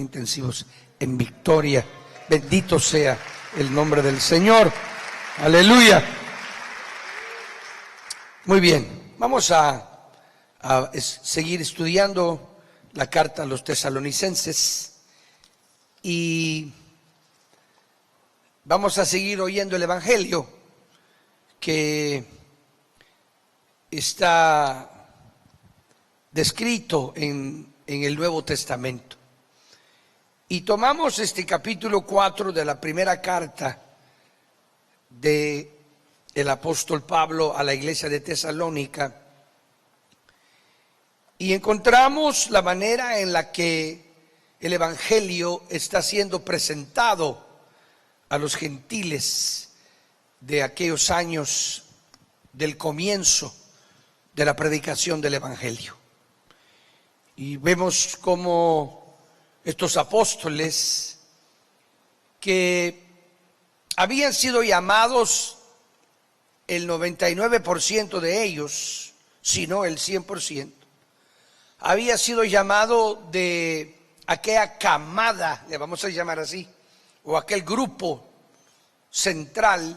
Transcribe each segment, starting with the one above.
intensivos en victoria. Bendito sea el nombre del Señor. Aleluya. Muy bien, vamos a seguir estudiando la carta a los tesalonicenses y vamos a seguir oyendo el Evangelio que está descrito en el Nuevo Testamento. Y tomamos este capítulo 4 de la primera carta del apóstol Pablo a la iglesia de Tesalónica y encontramos la manera en la que el Evangelio está siendo presentado a los gentiles de aquellos años del comienzo de la predicación del Evangelio. Y vemos cómo estos apóstoles que habían sido llamados el 99% de ellos, si no el 100%, había sido llamado de aquella camada, le vamos a llamar así, o aquel grupo central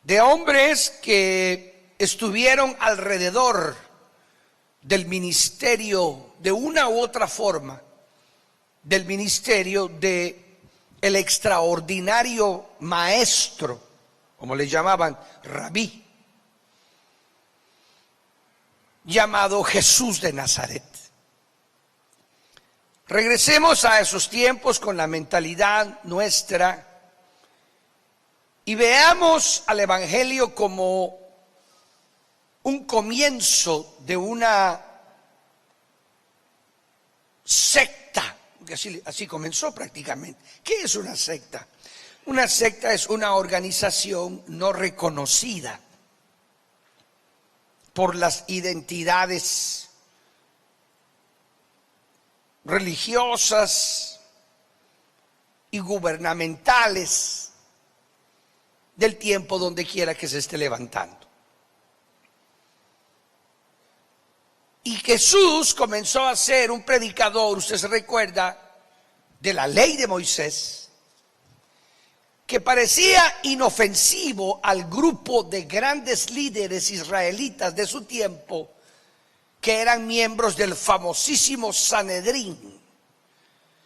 de hombres que estuvieron alrededor del ministerio de una u otra forma, del ministerio de el extraordinario maestro, como le llamaban, rabí, llamado Jesús de Nazaret. Regresemos a esos tiempos con la mentalidad nuestra y veamos al Evangelio como un comienzo de una secta, que así comenzó prácticamente. ¿Qué es una secta? Una secta es una organización no reconocida por las identidades religiosas y gubernamentales del tiempo donde quiera que se esté levantando. Y Jesús comenzó a ser un predicador, usted se recuerda, de la ley de Moisés, que parecía inofensivo al grupo de grandes líderes israelitas de su tiempo, que eran miembros del famosísimo Sanedrín,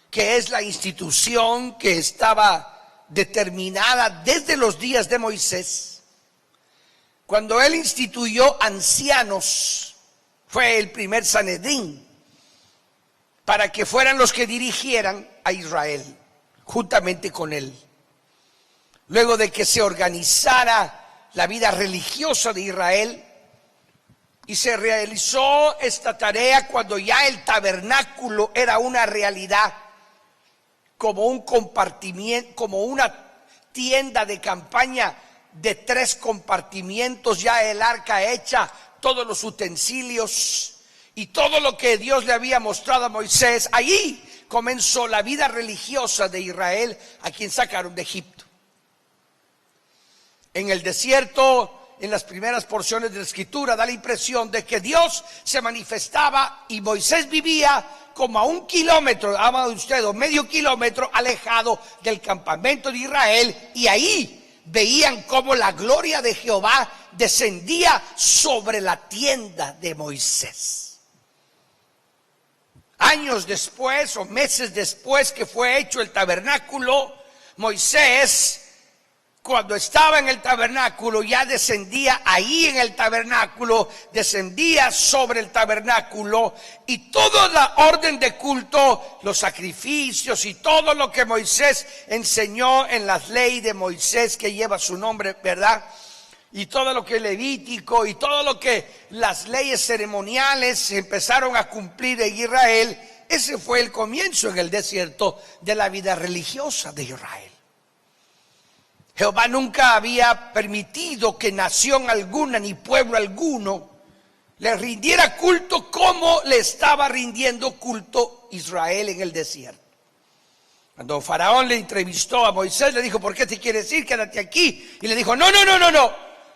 que es la institución que estaba determinada desde los días de Moisés, cuando él instituyó ancianos. Fue el primer Sanedrín para que fueran los que dirigieran a Israel juntamente con él. Luego de que se organizara la vida religiosa de Israel y se realizó esta tarea cuando ya el tabernáculo era una realidad, como un compartimiento, como una tienda de campaña de 3 compartimientos, ya el arca hecha, todos los utensilios y todo lo que Dios le había mostrado a Moisés. Allí comenzó la vida religiosa de Israel, a quien sacaron de Egipto. En el desierto, en las primeras porciones de la escritura, da la impresión de que Dios se manifestaba y Moisés vivía como a 1 kilómetro, ama usted, o medio kilómetro alejado del campamento de Israel, y ahí veían cómo la gloria de Jehová descendía sobre la tienda de Moisés. Años después o meses después que fue hecho el tabernáculo, Moisés, cuando estaba en el tabernáculo, ya descendía ahí en el tabernáculo, descendía sobre el tabernáculo, y toda la orden de culto, los sacrificios y todo lo que Moisés enseñó en la ley de Moisés, que lleva su nombre, ¿verdad? Y todo lo que es levítico y todo lo que las leyes ceremoniales se empezaron a cumplir en Israel. Ese fue el comienzo en el desierto de la vida religiosa de Israel. Jehová nunca había permitido que nación alguna ni pueblo alguno le rindiera culto como le estaba rindiendo culto Israel en el desierto. Cuando Faraón le entrevistó a Moisés, le dijo: ¿por qué te quieres ir? Quédate aquí. Y le dijo: no.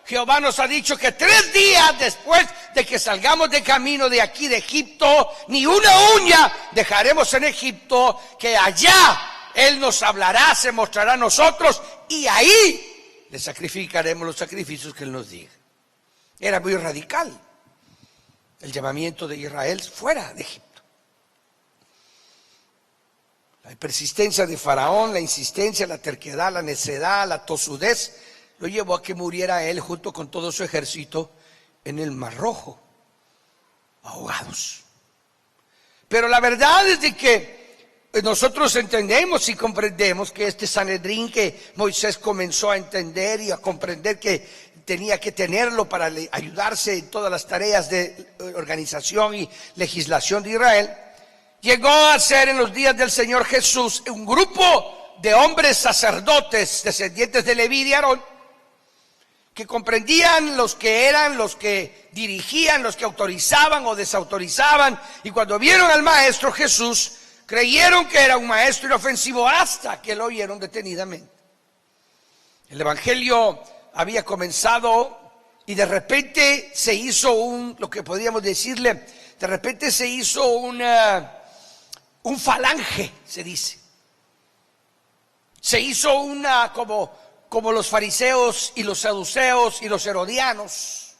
Jehová nos ha dicho que 3 días después de que salgamos de camino de aquí de Egipto, ni una uña dejaremos en Egipto, que allá Él nos hablará, se mostrará a nosotros y ahí le sacrificaremos los sacrificios que Él nos diga. Era muy radical el llamamiento de Israel fuera de Egipto. La persistencia de Faraón, la insistencia, la terquedad, la necedad, la tosudez, lo llevó a que muriera él junto con todo su ejército en el Mar Rojo, ahogados. Pero la verdad es de que nosotros entendemos y comprendemos que este Sanedrín que Moisés comenzó a entender y a comprender que tenía que tenerlo para ayudarse en todas las tareas de organización y legislación de Israel, llegó a ser en los días del Señor Jesús un grupo de hombres sacerdotes, descendientes de Leví y de Aarón, que comprendían los que eran, los que dirigían, los que autorizaban o desautorizaban, y cuando vieron al Maestro Jesús, creyeron que era un maestro inofensivo hasta que lo oyeron detenidamente. El Evangelio había comenzado y de repente se hizo lo que podríamos decirle, de repente se hizo un falange, se dice. Se hizo como los fariseos y los saduceos y los herodianos,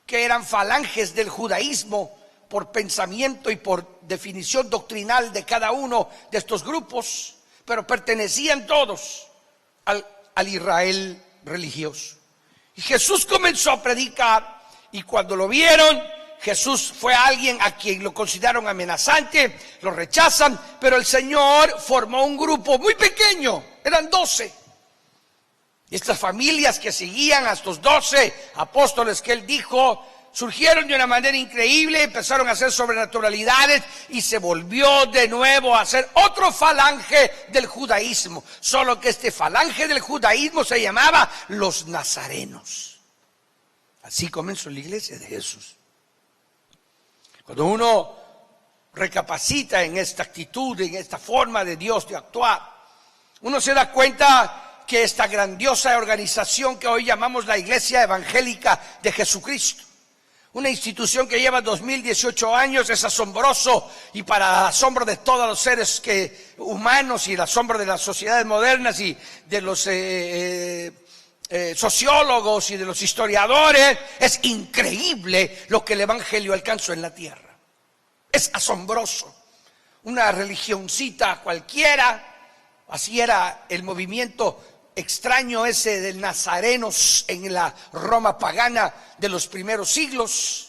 que eran falanges del judaísmo por pensamiento y por definición doctrinal de cada uno de estos grupos, pero pertenecían todos al Israel religioso. Y Jesús comenzó a predicar, y cuando lo vieron, Jesús fue alguien a quien lo consideraron amenazante, lo rechazan, pero el Señor formó un grupo muy pequeño, eran 12. Y estas familias que seguían a estos 12 apóstoles que Él dijo, surgieron de una manera increíble, empezaron a hacer sobrenaturalidades y se volvió de nuevo a hacer otro falange del judaísmo. Solo que este falange del judaísmo se llamaba los nazarenos. Así comenzó la iglesia de Jesús. Cuando uno recapacita en esta actitud, en esta forma de Dios de actuar, uno se da cuenta que esta grandiosa organización que hoy llamamos la Iglesia Evangélica de Jesucristo, una institución que lleva 2018 años, es asombroso, y para asombro de todos los seres humanos y el asombro de las sociedades modernas y de los sociólogos y de los historiadores, es increíble lo que el Evangelio alcanzó en la tierra. Es asombroso. Una religioncita cualquiera, así era el movimiento extraño ese del nazarenos en la Roma pagana de los primeros siglos,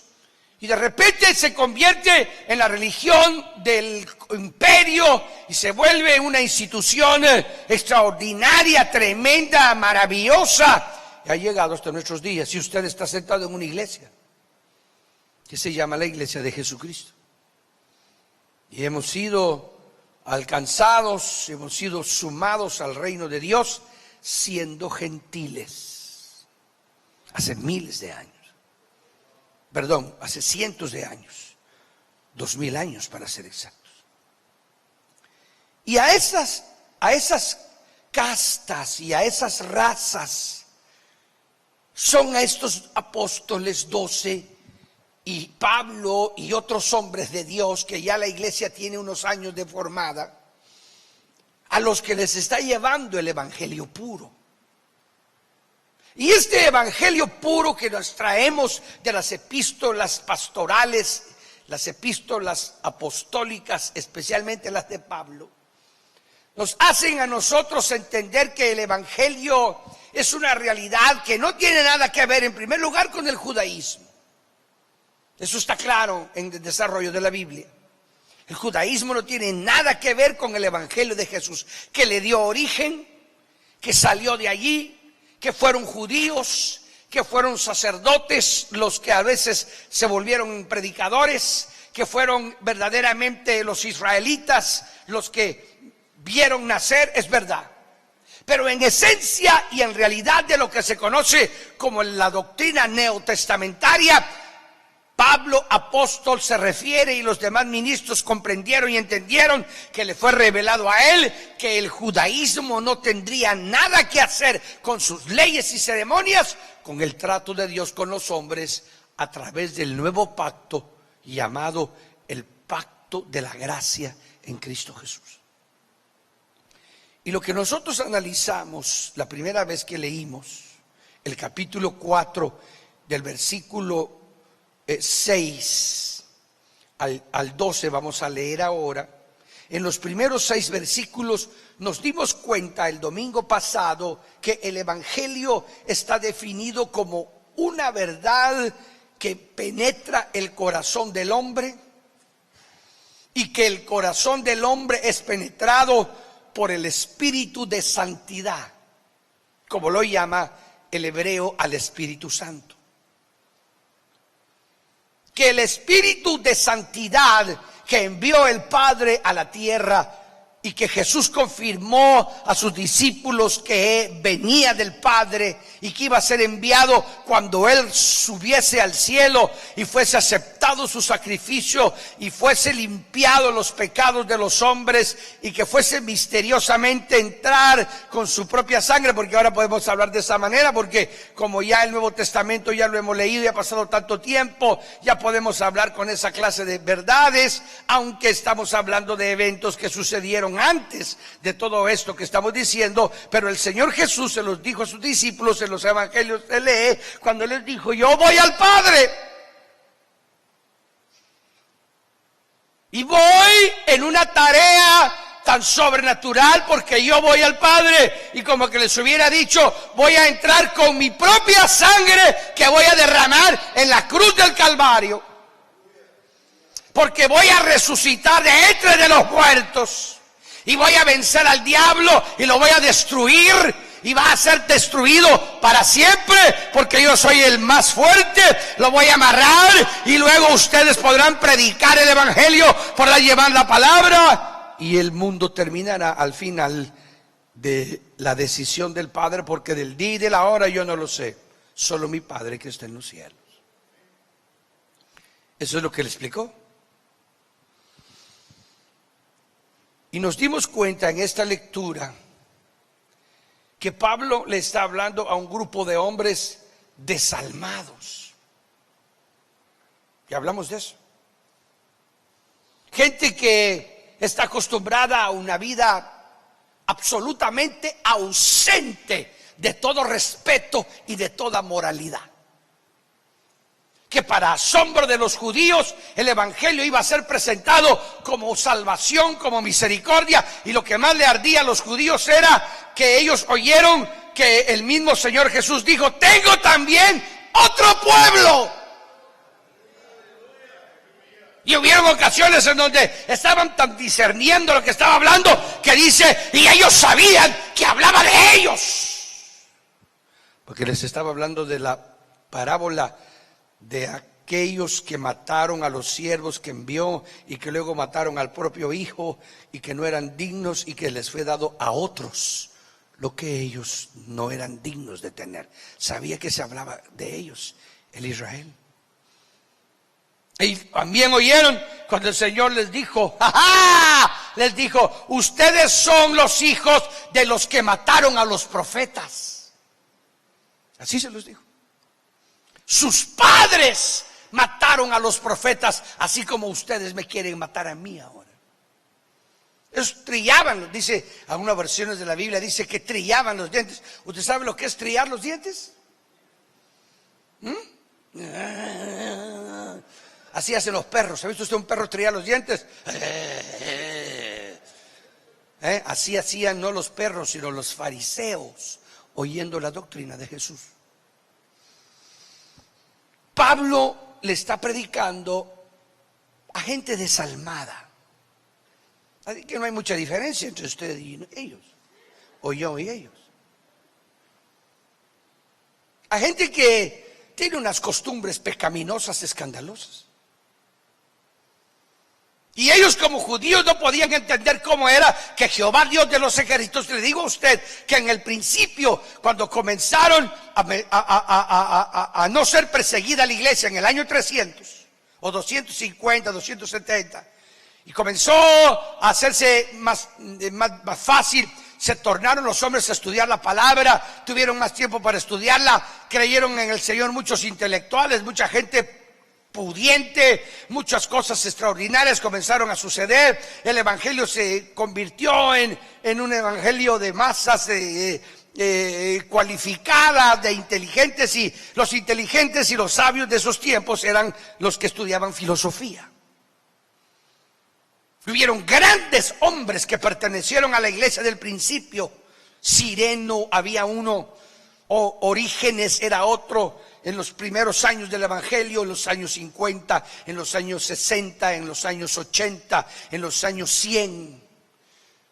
y de repente se convierte en la religión del imperio y se vuelve una institución extraordinaria, tremenda, maravillosa, y ha llegado hasta nuestros días. Y usted está sentado en una iglesia que se llama la Iglesia de Jesucristo, y hemos sido alcanzados, hemos sido sumados al reino de Dios siendo gentiles hace miles de años, hace cientos de años, 2000 años para ser exactos. Y a esas castas y a esas razas son a estos apóstoles 12 y Pablo y otros hombres de Dios, que ya la iglesia tiene unos años de formada, a los que les está llevando el evangelio puro. Y este evangelio puro que nos traemos de las epístolas pastorales, las epístolas apostólicas, especialmente las de Pablo, nos hacen a nosotros entender que el evangelio es una realidad que no tiene nada que ver, en primer lugar, con el judaísmo. Eso está claro en el desarrollo de la Biblia. El judaísmo no tiene nada que ver con el evangelio de Jesús, que le dio origen, que salió de allí, que fueron judíos, que fueron sacerdotes los que a veces se volvieron predicadores, que fueron verdaderamente los israelitas los que vieron nacer, es verdad. Pero en esencia y en realidad de lo que se conoce como la doctrina neotestamentaria, Pablo, apóstol, se refiere, y los demás ministros comprendieron y entendieron que le fue revelado a él que el judaísmo no tendría nada que hacer con sus leyes y ceremonias, con el trato de Dios con los hombres a través del nuevo pacto llamado el pacto de la gracia en Cristo Jesús. Y lo que nosotros analizamos la primera vez que leímos el capítulo 4 del versículo 6 al 12, vamos a leer ahora. En los primeros 6 versículos nos dimos cuenta el domingo pasado que el evangelio está definido como una verdad que penetra el corazón del hombre, y que el corazón del hombre es penetrado por el espíritu de santidad, como lo llama el hebreo al Espíritu Santo. Que el espíritu de santidad que envió el Padre a la tierra y que Jesús confirmó a sus discípulos que venía del Padre y que iba a ser enviado cuando Él subiese al cielo y fuese aceptado su sacrificio y fuese limpiado los pecados de los hombres, y que fuese misteriosamente entrar con su propia sangre, porque ahora podemos hablar de esa manera, porque como ya el Nuevo Testamento ya lo hemos leído y ha pasado tanto tiempo, ya podemos hablar con esa clase de verdades, aunque estamos hablando de eventos que sucedieron antes de todo esto que estamos diciendo. Pero el Señor Jesús se los dijo a sus discípulos en los evangelios, se lee cuando les dijo: yo voy al Padre y voy en una tarea tan sobrenatural, porque yo voy al Padre, y como que les hubiera dicho: voy a entrar con mi propia sangre que voy a derramar en la cruz del Calvario, porque voy a resucitar de entre de los muertos, y voy a vencer al diablo y lo voy a destruir, y va a ser destruido para siempre, porque yo soy el más fuerte. Lo voy a amarrar y luego ustedes podrán predicar el evangelio, podrán llevar la palabra, y el mundo terminará al final de la decisión del Padre, porque del día y de la hora yo no lo sé, solo mi Padre que está en los cielos. Eso es lo que le explicó. Y nos dimos cuenta en esta lectura que Pablo le está hablando a un grupo de hombres desalmados. Y hablamos de eso. Gente que está acostumbrada a una vida absolutamente ausente de todo respeto y de toda moralidad. Que para asombro de los judíos el evangelio iba a ser presentado como salvación, como misericordia, y lo que más le ardía a los judíos era que ellos oyeron que el mismo Señor Jesús dijo: tengo también otro pueblo. Y hubieron ocasiones en donde estaban tan discerniendo lo que estaba hablando, que dice, y ellos sabían que hablaba de ellos, porque les estaba hablando de la parábola de aquellos que mataron a los siervos que envió, y que luego mataron al propio hijo, y que no eran dignos, y que les fue dado a otros lo que ellos no eran dignos de tener. Sabía que se hablaba de ellos, el Israel. Y también oyeron cuando el Señor les dijo: ¡ajá! Les dijo: ustedes son los hijos de los que mataron a los profetas. Así se los dijo. Sus padres mataron a los profetas, así como ustedes me quieren matar a mí ahora. Ellos trillaban, dice algunas versiones de la Biblia, dice que trillaban los dientes. ¿Usted sabe lo que es trillar los dientes? Así hacen los perros. ¿Ha visto usted un perro trillar los dientes? Así hacían no los perros, sino los fariseos, oyendo la doctrina de Jesús. Pablo le está predicando a gente desalmada. Así que no hay mucha diferencia entre usted y ellos, o yo y ellos. A gente que tiene unas costumbres pecaminosas, escandalosas. Y ellos como judíos no podían entender cómo era que Jehová, Dios de los ejércitos, le digo a usted que en el principio, cuando comenzaron a no ser perseguida la iglesia en el año 300, o 250, 270. Y comenzó a hacerse más fácil. Se tornaron los hombres a estudiar la palabra, tuvieron más tiempo para estudiarla, creyeron en el Señor muchos intelectuales, mucha gente pudiente, muchas cosas extraordinarias comenzaron a suceder. El evangelio se convirtió en un evangelio de masas cualificadas, de inteligentes, y los inteligentes y los sabios de esos tiempos eran los que estudiaban filosofía. Hubieron grandes hombres que pertenecieron a la iglesia del principio. Cireno había uno, Orígenes era otro, en los primeros años del evangelio, en los años 50, en los años 60, en los años 80, en los años 100.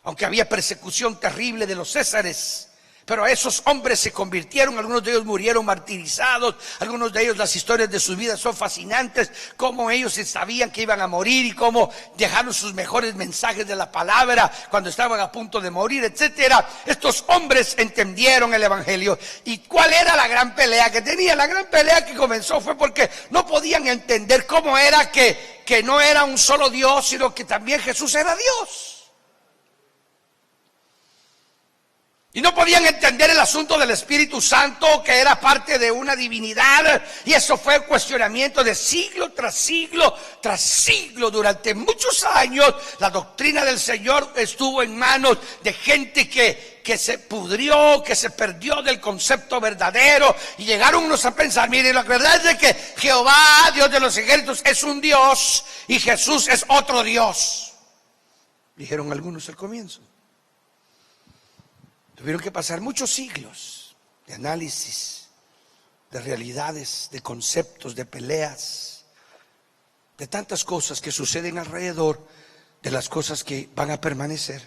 Aunque había persecución terrible de los césares, pero esos hombres se convirtieron, algunos de ellos murieron martirizados, algunos de ellos las historias de sus vidas son fascinantes, cómo ellos sabían que iban a morir y cómo dejaron sus mejores mensajes de la palabra cuando estaban a punto de morir, etcétera. Estos hombres entendieron el evangelio. ¿Y cuál era la gran pelea que tenían? La gran pelea que comenzó fue porque no podían entender cómo era que no era un solo Dios, sino que también Jesús era Dios. Y no podían entender el asunto del Espíritu Santo, que era parte de una divinidad. Y eso fue un cuestionamiento de siglo tras siglo tras siglo. Durante muchos años la doctrina del Señor estuvo en manos de gente que se pudrió, que se perdió del concepto verdadero. Y llegaron unos a pensar, miren, la verdad es de que Jehová, Dios de los ejércitos, es un Dios y Jesús es otro Dios. Dijeron algunos al comienzo. Tuvieron que pasar muchos siglos de análisis, de realidades, de conceptos, de peleas, de tantas cosas que suceden alrededor de las cosas que van a permanecer.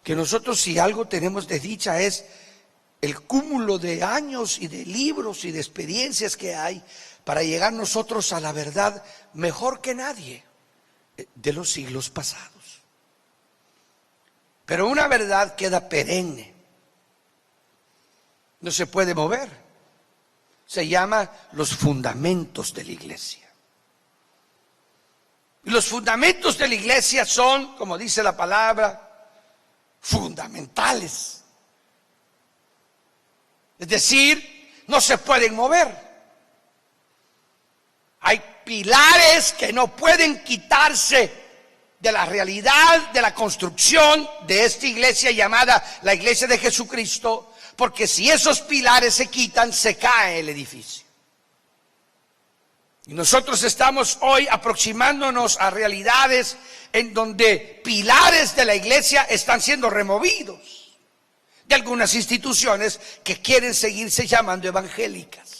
Que nosotros, si algo tenemos de dicha, es el cúmulo de años y de libros y de experiencias que hay para llegar nosotros a la verdad mejor que nadie de los siglos pasados. Pero una verdad queda perenne, no se puede mover. Se llama los fundamentos de la iglesia. Y los fundamentos de la iglesia son, como dice la palabra, fundamentales. Es decir, no se pueden mover. Hay pilares que no pueden quitarse de la realidad de la construcción de esta iglesia llamada la iglesia de Jesucristo, porque si esos pilares se quitan, se cae el edificio. Y nosotros estamos hoy aproximándonos a realidades en donde pilares de la iglesia están siendo removidos de algunas instituciones que quieren seguirse llamando evangélicas.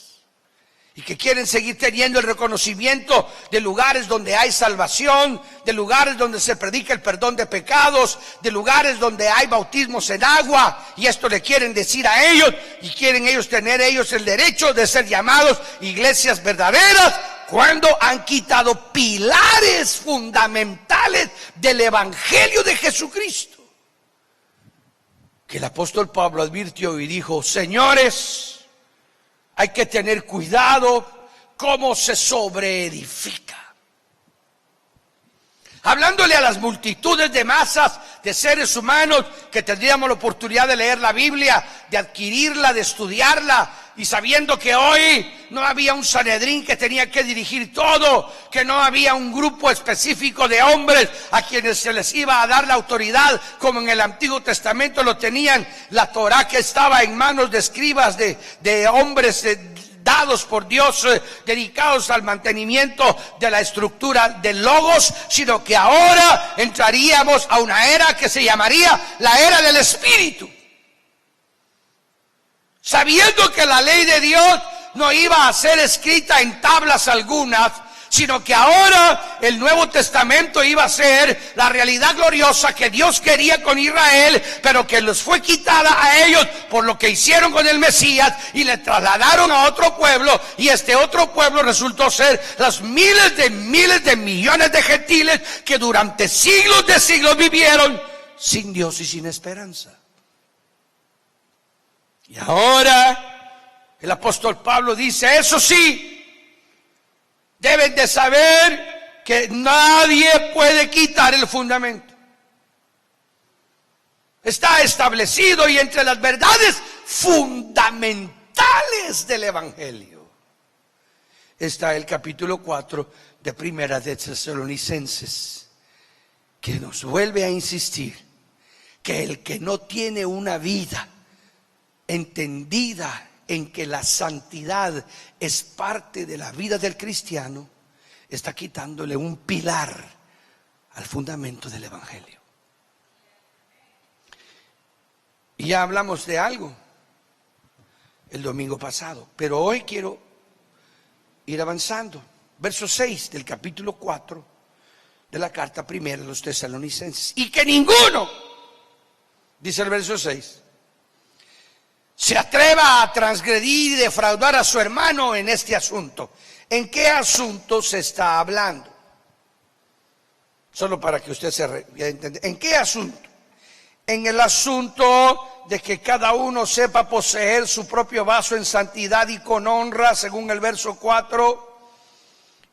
Y que quieren seguir teniendo el reconocimiento de lugares donde hay salvación, de lugares donde se predica el perdón de pecados, de lugares donde hay bautismos en agua. Y esto le quieren decir a ellos, y quieren ellos tener ellos el derecho de ser llamados iglesias verdaderas, cuando han quitado pilares fundamentales del evangelio de Jesucristo. Que el apóstol Pablo advirtió y dijo: señores, hay que tener cuidado cómo se sobreedifica. Hablándole a las multitudes de masas de seres humanos que tendríamos la oportunidad de leer la Biblia, de adquirirla, de estudiarla, y sabiendo que hoy no había un Sanedrín que tenía que dirigir todo, que no había un grupo específico de hombres a quienes se les iba a dar la autoridad, como en el Antiguo Testamento lo tenían, la Torá que estaba en manos de escribas, de hombres dados por Dios, dedicados al mantenimiento de la estructura del Logos, sino que ahora entraríamos a una era que se llamaría la era del Espíritu. Sabiendo que la ley de Dios no iba a ser escrita en tablas algunas, sino que ahora el Nuevo Testamento iba a ser la realidad gloriosa que Dios quería con Israel, pero que les fue quitada a ellos por lo que hicieron con el Mesías y le trasladaron a otro pueblo, y este otro pueblo resultó ser los miles de millones de gentiles que durante siglos de siglos vivieron sin Dios y sin esperanza. Y ahora el apóstol Pablo dice: eso sí, deben de saber que nadie puede quitar el fundamento. Está establecido y entre las verdades fundamentales del Evangelio está el capítulo 4 de Primera de Tesalonicenses, que nos vuelve a insistir que el que no tiene una vida entendida en que la santidad es parte de la vida del cristiano, está quitándole un pilar al fundamento del Evangelio. Y ya hablamos de algo el domingo pasado, pero hoy quiero ir avanzando. Verso 6 del capítulo 4 de la carta primera de los tesalonicenses. Y que ninguno, dice el verso 6, se atreva a transgredir y defraudar a su hermano en este asunto. ¿En qué asunto se está hablando? Solo para que usted se entienda. ¿En qué asunto? En el asunto de que cada uno sepa poseer su propio vaso en santidad y con honra, según el verso 4,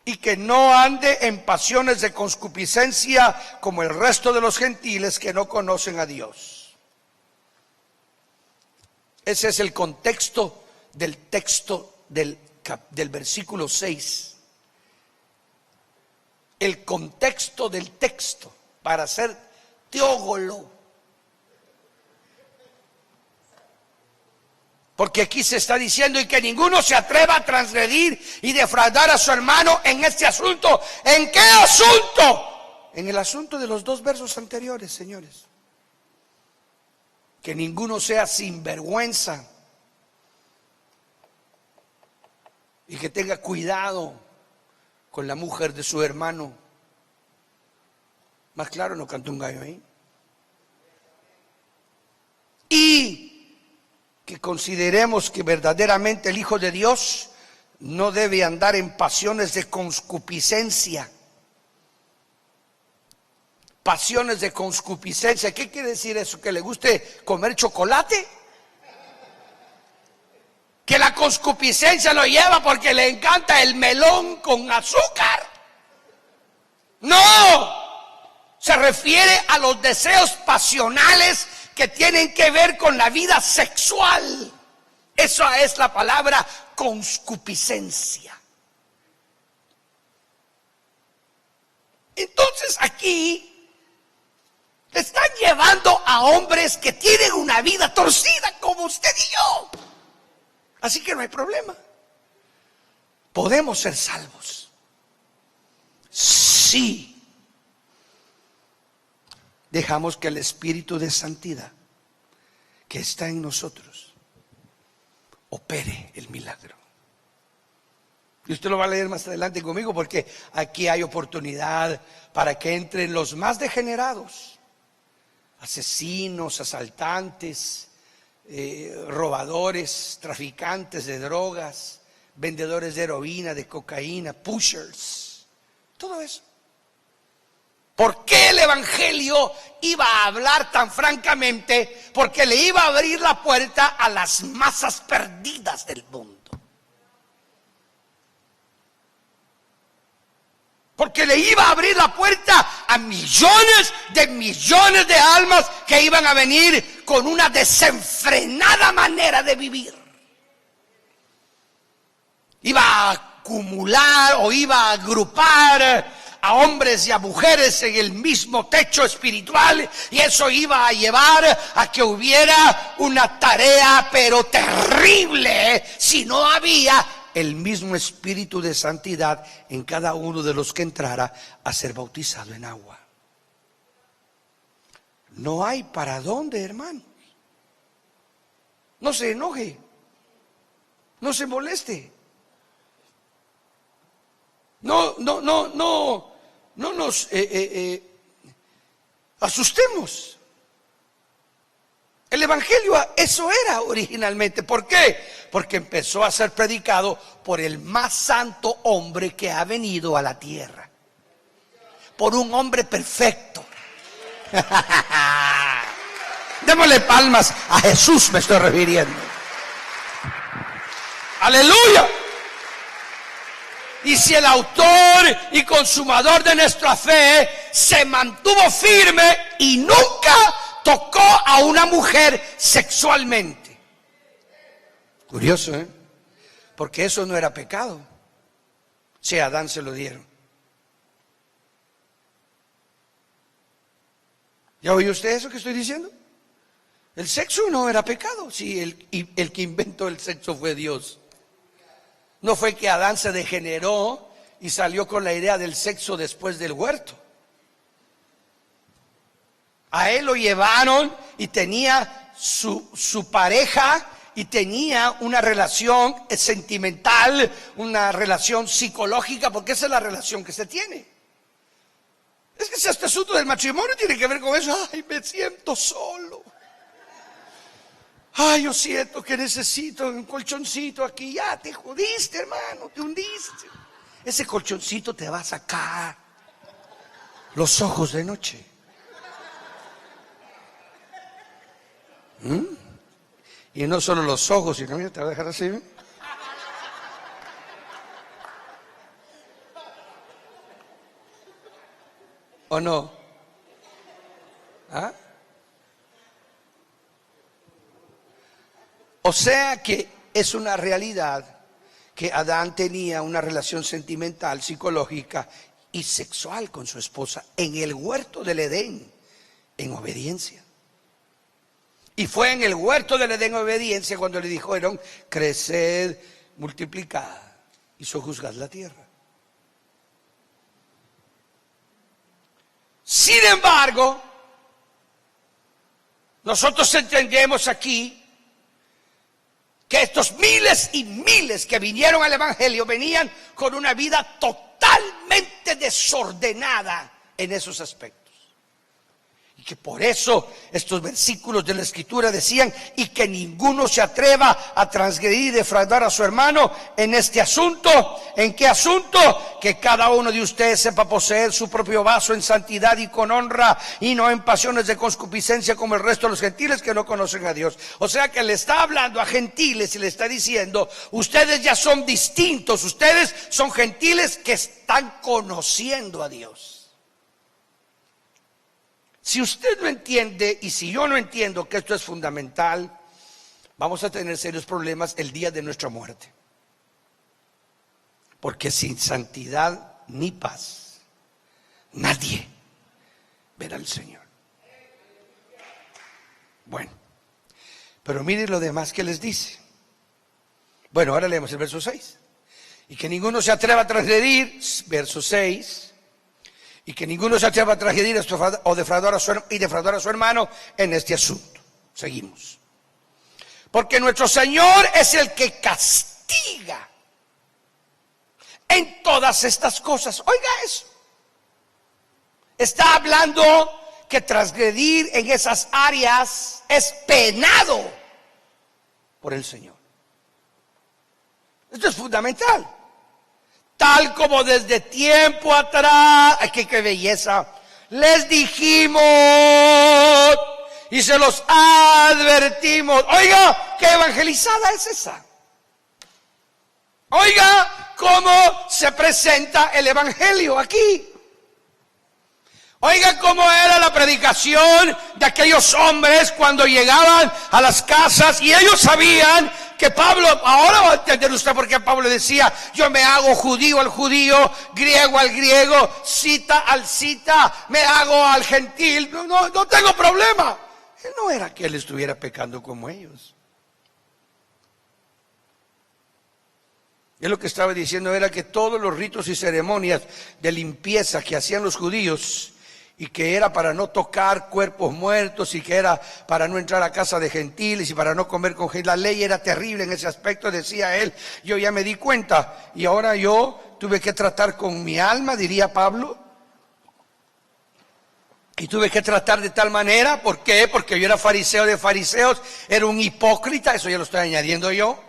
y que no ande en pasiones de concupiscencia como el resto de los gentiles que no conocen a Dios. Ese es el contexto del texto del versículo 6. El contexto del texto para ser teógolo. Porque aquí se está diciendo y que ninguno se atreva a transgredir y defraudar a su hermano en este asunto. ¿En qué asunto? En el asunto de los dos versos anteriores, señores. Que ninguno sea sinvergüenza y que tenga cuidado con la mujer de su hermano. Más claro no cantó un gallo ahí. Y que consideremos que verdaderamente el Hijo de Dios no debe andar en pasiones de concupiscencia. Pasiones de concupiscencia. ¿Qué quiere decir eso? ¿Que le guste comer chocolate? ¿Que la concupiscencia lo lleva porque le encanta el melón con azúcar? No, se refiere a los deseos pasionales que tienen que ver con la vida sexual. Esa es la palabra concupiscencia. Entonces aquí están llevando a hombres que tienen una vida torcida como usted y yo. Así que no hay problema. Podemos ser salvos. Sí. Dejamos que el Espíritu de Santidad que está en nosotros opere el milagro. Y usted lo va a leer más adelante conmigo, porque aquí hay oportunidad para que entren los más degenerados, asesinos, asaltantes, robadores, traficantes de drogas, vendedores de heroína, de cocaína, pushers, todo eso. ¿Por qué el Evangelio iba a hablar tan francamente? Porque le iba a abrir la puerta a las masas perdidas del mundo. Porque le iba a abrir la puerta a millones de almas que iban a venir con una desenfrenada manera de vivir. Iba a acumular o iba a agrupar a hombres y a mujeres en el mismo techo espiritual, y eso iba a llevar a que hubiera una tarea pero terrible si no había el mismo espíritu de santidad en cada uno de los que entrara a ser bautizado en agua. No hay para dónde, hermanos. No se enoje, no se moleste. No nos asustemos. El Evangelio eso era originalmente. ¿Por qué? Porque empezó a ser predicado por el más santo hombre que ha venido a la tierra. Por un hombre perfecto. Démosle palmas a Jesús, me estoy refiriendo. Aleluya. Y si el autor y consumador de nuestra fe se mantuvo firme y nunca tocó a una mujer sexualmente. Curioso, ¿eh? Porque eso no era pecado. Si a Adán se lo dieron. ¿Ya oyó usted eso que estoy diciendo? El sexo no era pecado. Sí, el que inventó el sexo fue Dios. No fue que Adán se degeneró y salió con la idea del sexo después del huerto. A él lo llevaron y tenía su pareja y tenía una relación sentimental, una relación psicológica, porque esa es la relación que se tiene. Es que este asunto del matrimonio tiene que ver con eso. Ay, me siento solo. Ay, yo siento que necesito un colchoncito aquí. Ya te jodiste, hermano, te hundiste. Ese colchoncito te va a sacar los ojos de noche. Y no solo los ojos, sino mira, te va a dejar así. ¿O no? ¿Ah? O sea que es una realidad que Adán tenía una relación sentimental, psicológica y sexual con su esposa en el huerto del Edén, en obediencia. Y fue en el huerto del Edén en obediencia cuando le dijeron, creced, multiplicad y sojuzgad la tierra. Sin embargo, nosotros entendemos aquí que estos miles y miles que vinieron al Evangelio venían con una vida totalmente desordenada en esos aspectos. Y que por eso estos versículos de la Escritura decían, y que ninguno se atreva a transgredir y defraudar a su hermano en este asunto. ¿En qué asunto? Que cada uno de ustedes sepa poseer su propio vaso en santidad y con honra, y no en pasiones de concupiscencia como el resto de los gentiles que no conocen a Dios. O sea que le está hablando a gentiles y le está diciendo, ustedes ya son distintos, ustedes son gentiles que están conociendo a Dios. Si usted no entiende y si yo no entiendo que esto es fundamental, vamos a tener serios problemas el día de nuestra muerte. Porque sin santidad ni paz, nadie verá al Señor. Bueno, pero miren lo demás que les dice. Bueno, ahora leemos el verso 6. Y que ninguno se atreva a transgredir, verso 6. Y que ninguno se atreva a transgredir o defraudar a su hermano en este asunto. Seguimos. Porque nuestro Señor es el que castiga en todas estas cosas. Oiga eso. Está hablando que transgredir en esas áreas es penado por el Señor. Esto es fundamental. Tal como desde tiempo atrás, ¡ay, qué belleza! Les dijimos y se los advertimos. Oiga, ¿qué evangelizada es esa? Oiga, ¿cómo se presenta el evangelio aquí? Oiga, ¿cómo era la predicación de aquellos hombres cuando llegaban a las casas y ellos sabían que Pablo, ahora va a entender usted por qué Pablo decía, yo me hago judío al judío, griego al griego, cita al cita, me hago al gentil, no tengo problema. No era que él estuviera pecando como ellos. Él lo que estaba diciendo era que todos los ritos y ceremonias de limpieza que hacían los judíos, y que era para no tocar cuerpos muertos, y que era para no entrar a casa de gentiles, y para no comer con gentiles. La ley era terrible en ese aspecto, decía él. Yo ya me di cuenta, y ahora yo tuve que tratar con mi alma, diría Pablo. Y tuve que tratar de tal manera, ¿por qué? Porque yo era fariseo de fariseos, era un hipócrita, eso ya lo estoy añadiendo yo.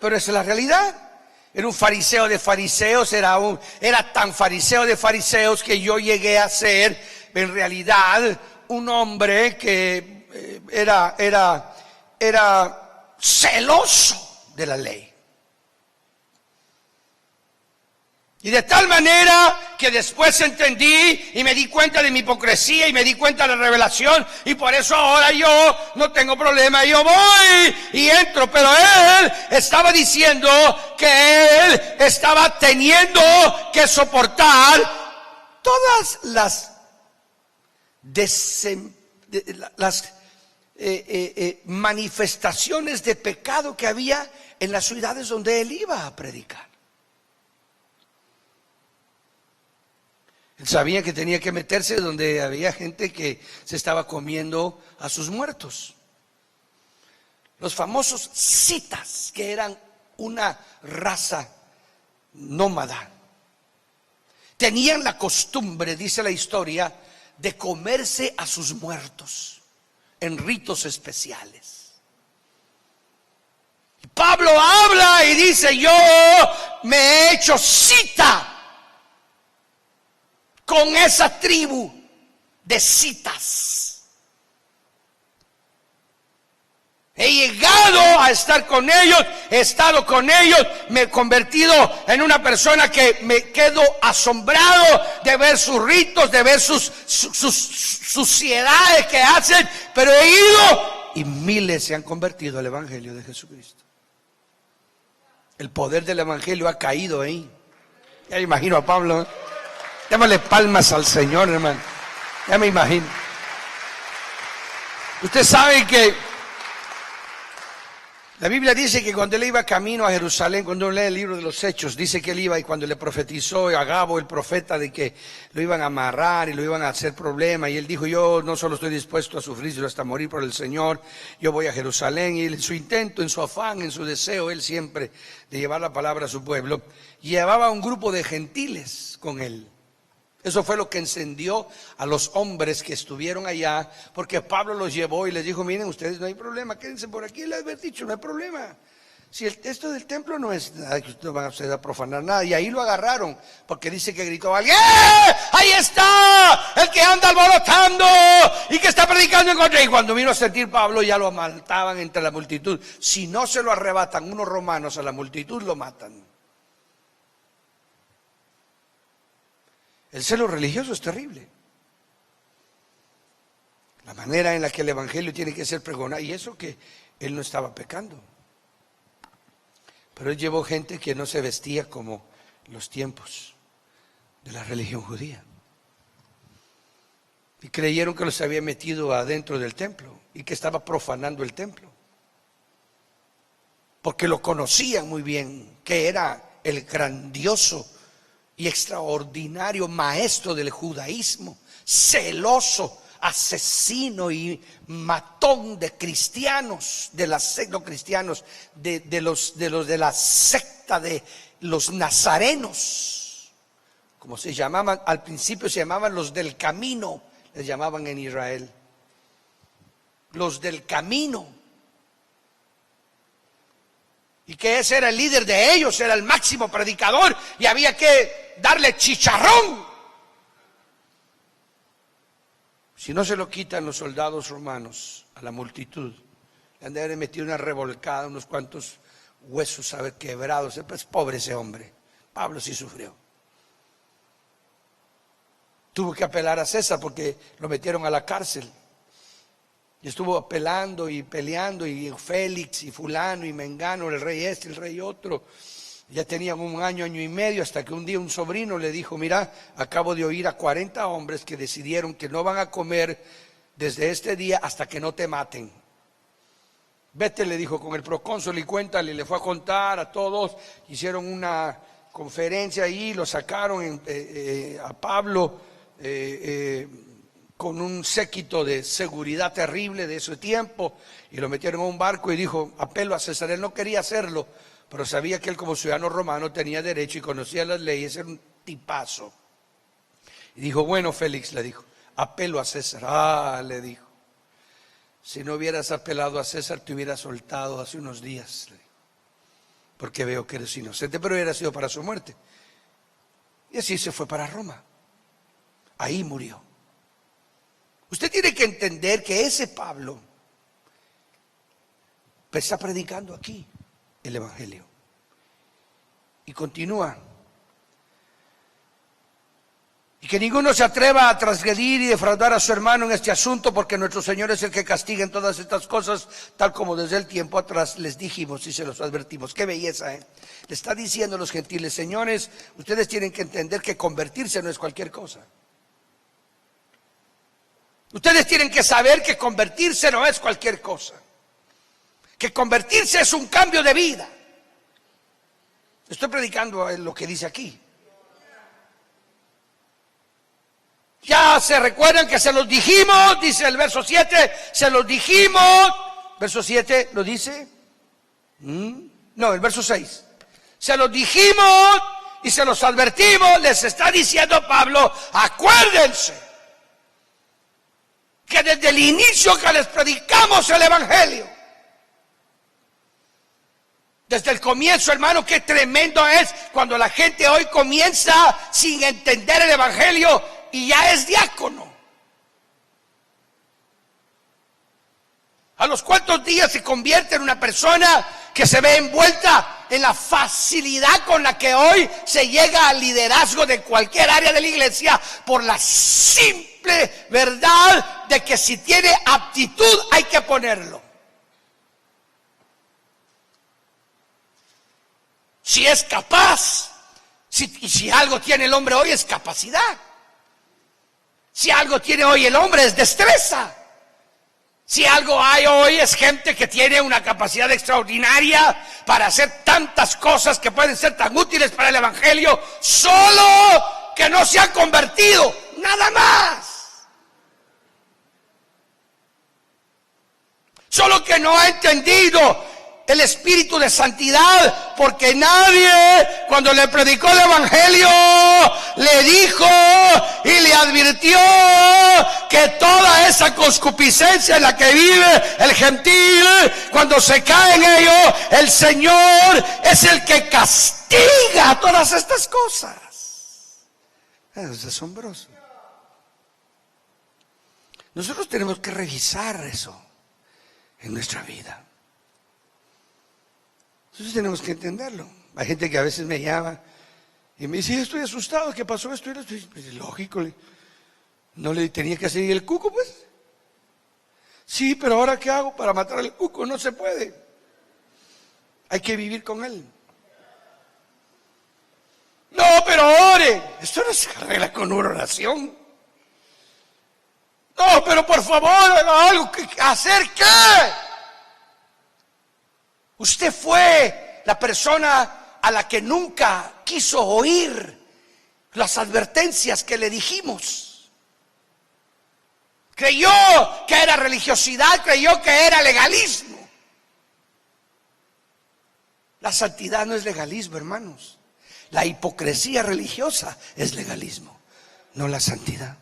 Pero esa es la realidad. Era un fariseo de fariseos, era tan fariseo de fariseos que yo llegué a ser, en realidad, un hombre que era celoso de la ley. Y de tal manera que después entendí y me di cuenta de mi hipocresía y me di cuenta de la revelación, y por eso ahora yo no tengo problema, yo voy y entro. Pero él estaba diciendo que él estaba teniendo que soportar todas las manifestaciones de pecado que había en las ciudades donde él iba a predicar. Él sabía que tenía que meterse donde había gente que se estaba comiendo a sus muertos. Los famosos citas, que eran una raza nómada, tenían la costumbre, dice la historia, de comerse a sus muertos en ritos especiales. Y Pablo habla y dice: yo me he hecho cita con esa tribu de citas. He llegado a estar con ellos, he estado con ellos, me he convertido en una persona que me quedo asombrado de ver sus ritos, de ver sus suciedades que hacen, pero he ido y miles se han convertido al Evangelio de Jesucristo. El poder del Evangelio ha caído ahí. Ya me imagino a Pablo, ¿eh? Démosle palmas al Señor, hermano. Ya me imagino. Usted sabe que la Biblia dice que cuando él iba camino a Jerusalén, cuando uno lee el libro de los Hechos, dice que él iba, y cuando le profetizó a Agabo, el profeta, de que lo iban a amarrar y lo iban a hacer problema, y él dijo: yo no solo estoy dispuesto a sufrir, sino hasta morir por el Señor, yo voy a Jerusalén. Y en su intento, en su afán, en su deseo, él siempre de llevar la palabra a su pueblo, llevaba un grupo de gentiles con él. Eso fue lo que encendió a los hombres que estuvieron allá, porque Pablo los llevó y les dijo: miren, ustedes, no hay problema, quédense por aquí. Les había dicho: no hay problema. Si esto del templo no es nada, que ustedes van a profanar nada. Y ahí lo agarraron, porque dice que gritó alguien: ahí está el que anda alborotando y que está predicando en contra. Y cuando vino a sentir Pablo, ya lo mataban entre la multitud. Si no se lo arrebatan unos romanos a la multitud, lo matan. El celo religioso es terrible. La manera en la que el Evangelio tiene que ser pregonado. Y eso que él no estaba pecando. Pero él llevó gente que no se vestía como los tiempos de la religión judía. Y creyeron que los había metido adentro del templo y que estaba profanando el templo. Porque lo conocían muy bien, que era el grandioso y extraordinario maestro del judaísmo, celoso, asesino y matón de cristianos, de la secta de los nazarenos, como se llamaban al principio, se llamaban los del camino, les llamaban en Israel, los del camino. Y que ese era el líder de ellos, era el máximo predicador, y había que darle chicharrón. Si no se lo quitan los soldados romanos a la multitud, le han de haber metido una revolcada, unos cuantos huesos quebrados. Es pobre ese hombre. Pablo sí sufrió. Tuvo que apelar a César porque lo metieron a la cárcel. Y estuvo apelando y peleando, y Félix y fulano y mengano, el rey este, el rey otro. Ya tenían un año y medio, hasta que un día un sobrino le dijo: mira, acabo de oír a 40 hombres que decidieron que no van a comer desde este día hasta que no te maten. Vete, le dijo, con el procónsul y cuéntale. Le fue a contar a todos, hicieron una conferencia ahí, lo sacaron a Pablo con un séquito de seguridad terrible de ese tiempo, y lo metieron en un barco y dijo: apelo a César. Él no quería hacerlo, pero sabía que él, como ciudadano romano, tenía derecho y conocía las leyes, era un tipazo. Y dijo: bueno, Félix, le dijo, apelo a César. Le dijo, si no hubieras apelado a César, te hubiera soltado hace unos días, le dijo, porque veo que eres inocente. Pero hubiera sido para su muerte. Y así se fue para Roma. Ahí murió. Usted tiene que entender que ese Pablo está predicando aquí el Evangelio. Y continúa. Y que ninguno se atreva a transgredir y defraudar a su hermano en este asunto, porque nuestro Señor es el que castiga en todas estas cosas, tal como desde el tiempo atrás les dijimos y se los advertimos. Qué belleza, ¿eh? Le está diciendo a los gentiles: señores, ustedes tienen que entender que convertirse no es cualquier cosa. Ustedes tienen que saber que convertirse no es cualquier cosa. Que convertirse es un cambio de vida. Estoy predicando lo que dice aquí. Ya se recuerdan que se los dijimos, dice el verso 7, se los dijimos. Verso 7 lo dice. No, el verso 6. Se los dijimos y se los advertimos. Les está diciendo Pablo: acuérdense que desde el inicio que les predicamos el evangelio, desde el comienzo, hermano, qué tremendo es cuando la gente hoy comienza sin entender el evangelio y ya es diácono. A los cuantos días se convierte en una persona que se ve envuelta en la facilidad con la que hoy se llega al liderazgo de cualquier área de la iglesia, por la simple verdad de que si tiene aptitud hay que ponerlo. Si es capaz, y si algo tiene el hombre hoy es capacidad. Si algo tiene hoy el hombre es destreza. Si algo hay hoy es gente que tiene una capacidad extraordinaria para hacer tantas cosas que pueden ser tan útiles para el evangelio, solo que no se han convertido, nada más. Solo que no ha entendido el espíritu de santidad, porque nadie, cuando le predicó el evangelio, le dijo y le advirtió que toda esa concupiscencia en la que vive el gentil, cuando se cae en ello, el Señor es el que castiga todas estas cosas. Es asombroso. Nosotros tenemos que revisar eso en nuestra vida. Entonces tenemos que entenderlo. Hay gente que a veces me llama y me dice: estoy asustado, ¿qué pasó esto? Pues, lógico, ¿no le tenía que seguir el cuco, pues? Sí, pero ahora ¿qué hago para matar al cuco? No se puede. Hay que vivir con él. No, pero ore. Esto no se arregla con una oración. No, pero por favor, haga algo. ¿Hacer qué? Usted fue la persona a la que nunca quiso oír las advertencias que le dijimos. Creyó que era religiosidad, creyó que era legalismo. La santidad no es legalismo, hermanos. La hipocresía religiosa es legalismo, no la santidad.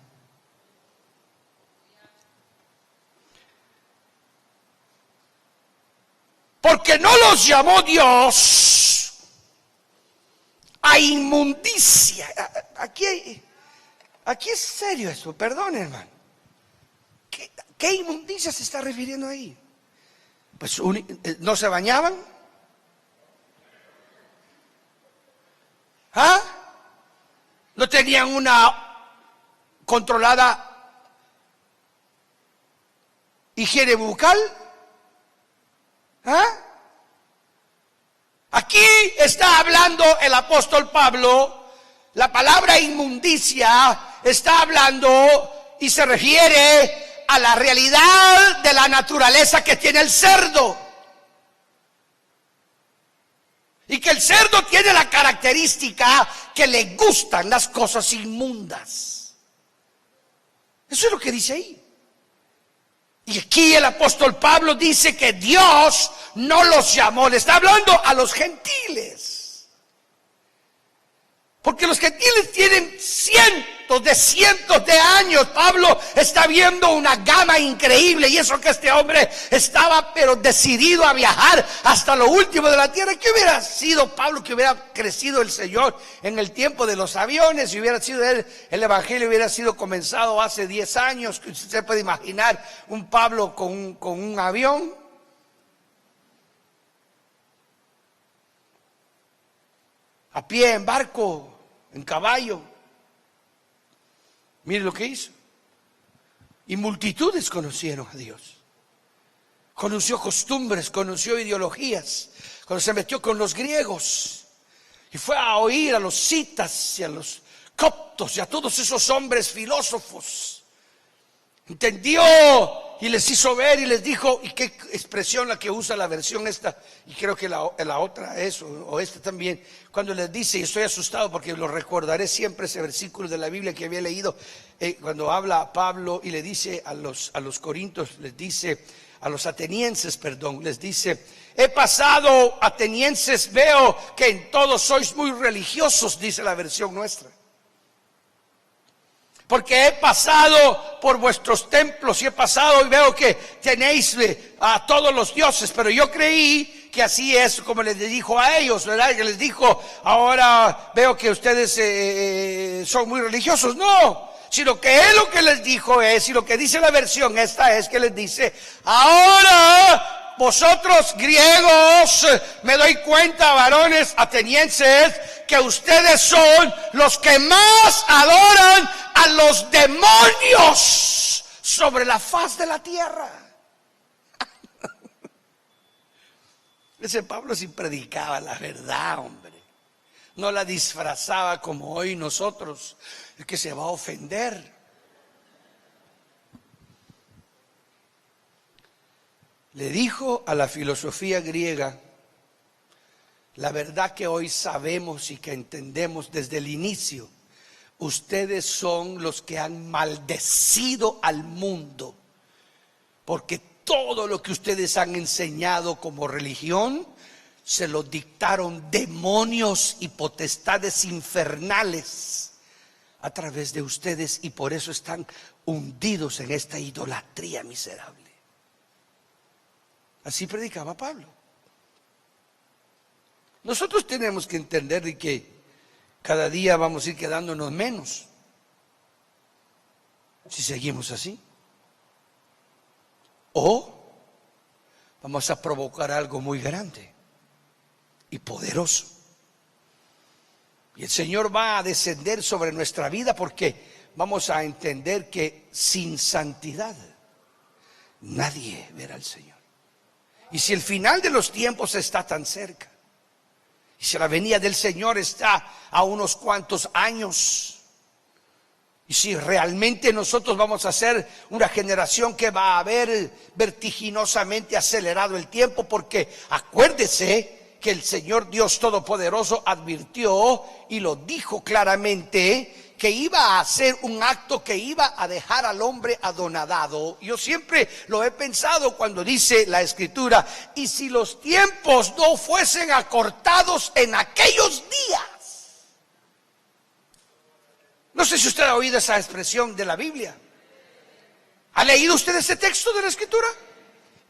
Porque no los llamó Dios a inmundicia. Aquí es serio eso, perdón, hermano. ¿Qué inmundicia se está refiriendo ahí? Pues ¿no se bañaban? ¿Ah? ¿No tenían una controlada higiene bucal? ¿Ah? Aquí está hablando el apóstol Pablo. La palabra inmundicia está hablando y se refiere a la realidad de la naturaleza que tiene el cerdo. Y que el cerdo tiene la característica que le gustan las cosas inmundas. Eso es lo que dice ahí. Y aquí el apóstol Pablo dice que Dios no los llamó, le está hablando a los gentiles. Porque los gentiles tienen cientos de años. Pablo está viendo una gama increíble, y eso que este hombre estaba pero decidido a viajar hasta lo último de la tierra. ¿Qué hubiera sido Pablo que hubiera crecido el Señor en el tiempo de los aviones? Si hubiera sido el evangelio hubiera sido comenzado hace 10 años, que usted puede imaginar un Pablo con un avión. A pie, en barco, en caballo. Mire lo que hizo. Y multitudes conocieron a Dios. Conoció costumbres, conoció ideologías. Cuando se metió con los griegos y fue a oír a los citas y a los coptos y a todos esos hombres filósofos, entendió y les hizo ver y les dijo, y qué expresión la que usa la versión esta, y creo que la otra es, o esta también, cuando les dice, y estoy asustado porque lo recordaré siempre, ese versículo de la Biblia que había leído, cuando habla Pablo y le dice a los corintios, les dice, a los atenienses, perdón, les dice, he pasado, atenienses, veo que en todos sois muy religiosos, dice la versión nuestra. Porque he pasado por vuestros templos y he pasado y veo que tenéis a todos los dioses, pero yo creí que así es como les dijo a ellos, ¿verdad? Que les dijo, ahora veo que ustedes son muy religiosos. No, sino que él lo que les dijo es, y lo que dice la versión esta es que les dice, ahora vosotros griegos, me doy cuenta, varones atenienses, que ustedes son los que más adoran a los demonios sobre la faz de la tierra. Ese Pablo sí predicaba la verdad, hombre. No la disfrazaba como hoy nosotros, el que se va a ofender. Le dijo a la filosofía griega la verdad que hoy sabemos y que entendemos desde el inicio. Ustedes son los que han maldecido al mundo, porque todo lo que ustedes han enseñado como religión se lo dictaron demonios y potestades infernales a través de ustedes, y por eso están hundidos en esta idolatría miserable. Así predicaba Pablo. Nosotros tenemos que entender de que cada día vamos a ir quedándonos menos si seguimos así. O vamos a provocar algo muy grande y poderoso. Y el Señor va a descender sobre nuestra vida, porque vamos a entender que sin santidad nadie verá al Señor. Y si el final de los tiempos está tan cerca, y si la venida del Señor está a unos cuantos años, y si realmente nosotros vamos a ser una generación que va a haber vertiginosamente acelerado el tiempo, porque acuérdese que el Señor Dios Todopoderoso advirtió y lo dijo claramente, que iba a hacer un acto que iba a dejar al hombre adonadado. Yo siempre lo he pensado cuando dice la Escritura, y si los tiempos no fuesen acortados en aquellos días. No sé si usted ha oído esa expresión de la Biblia. ¿Ha leído usted ese texto de la Escritura?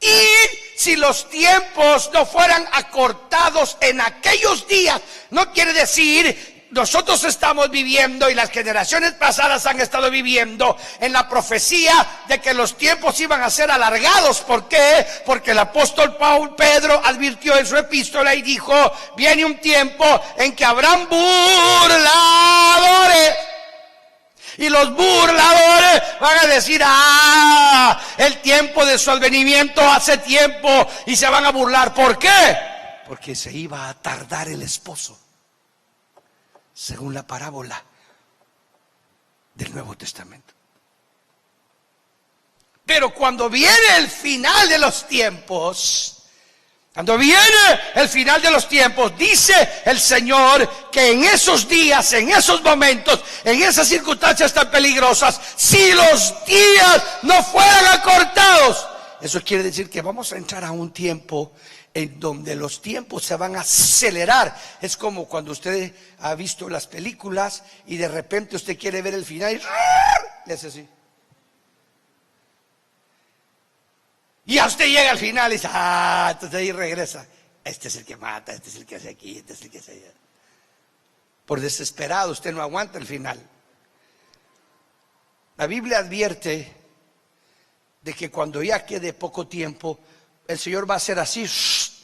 Y si los tiempos no fueran acortados en aquellos días, no quiere decir nosotros estamos viviendo y las generaciones pasadas han estado viviendo en la profecía de que los tiempos iban a ser alargados. ¿Por qué? Porque el apóstol Pedro advirtió en su epístola y dijo, viene un tiempo en que habrán burladores. Y los burladores van a decir, el tiempo de su advenimiento hace tiempo, y se van a burlar. ¿Por qué? Porque se iba a tardar el esposo, según la parábola del Nuevo Testamento. Pero cuando viene el final de los tiempos, dice el Señor que en esos días, en esos momentos, en esas circunstancias tan peligrosas, si los días no fueran acortados, eso quiere decir que vamos a entrar a un tiempo en donde los tiempos se van a acelerar. Es como cuando usted ha visto las películas y de repente usted quiere ver el final y le hace así. Y a usted llega al final y dice, entonces ahí regresa. Este es el que mata, este es el que hace aquí, este es el que hace allá. Por desesperado usted no aguanta el final. La Biblia advierte de que cuando ya quede poco tiempo, el Señor va a hacer así.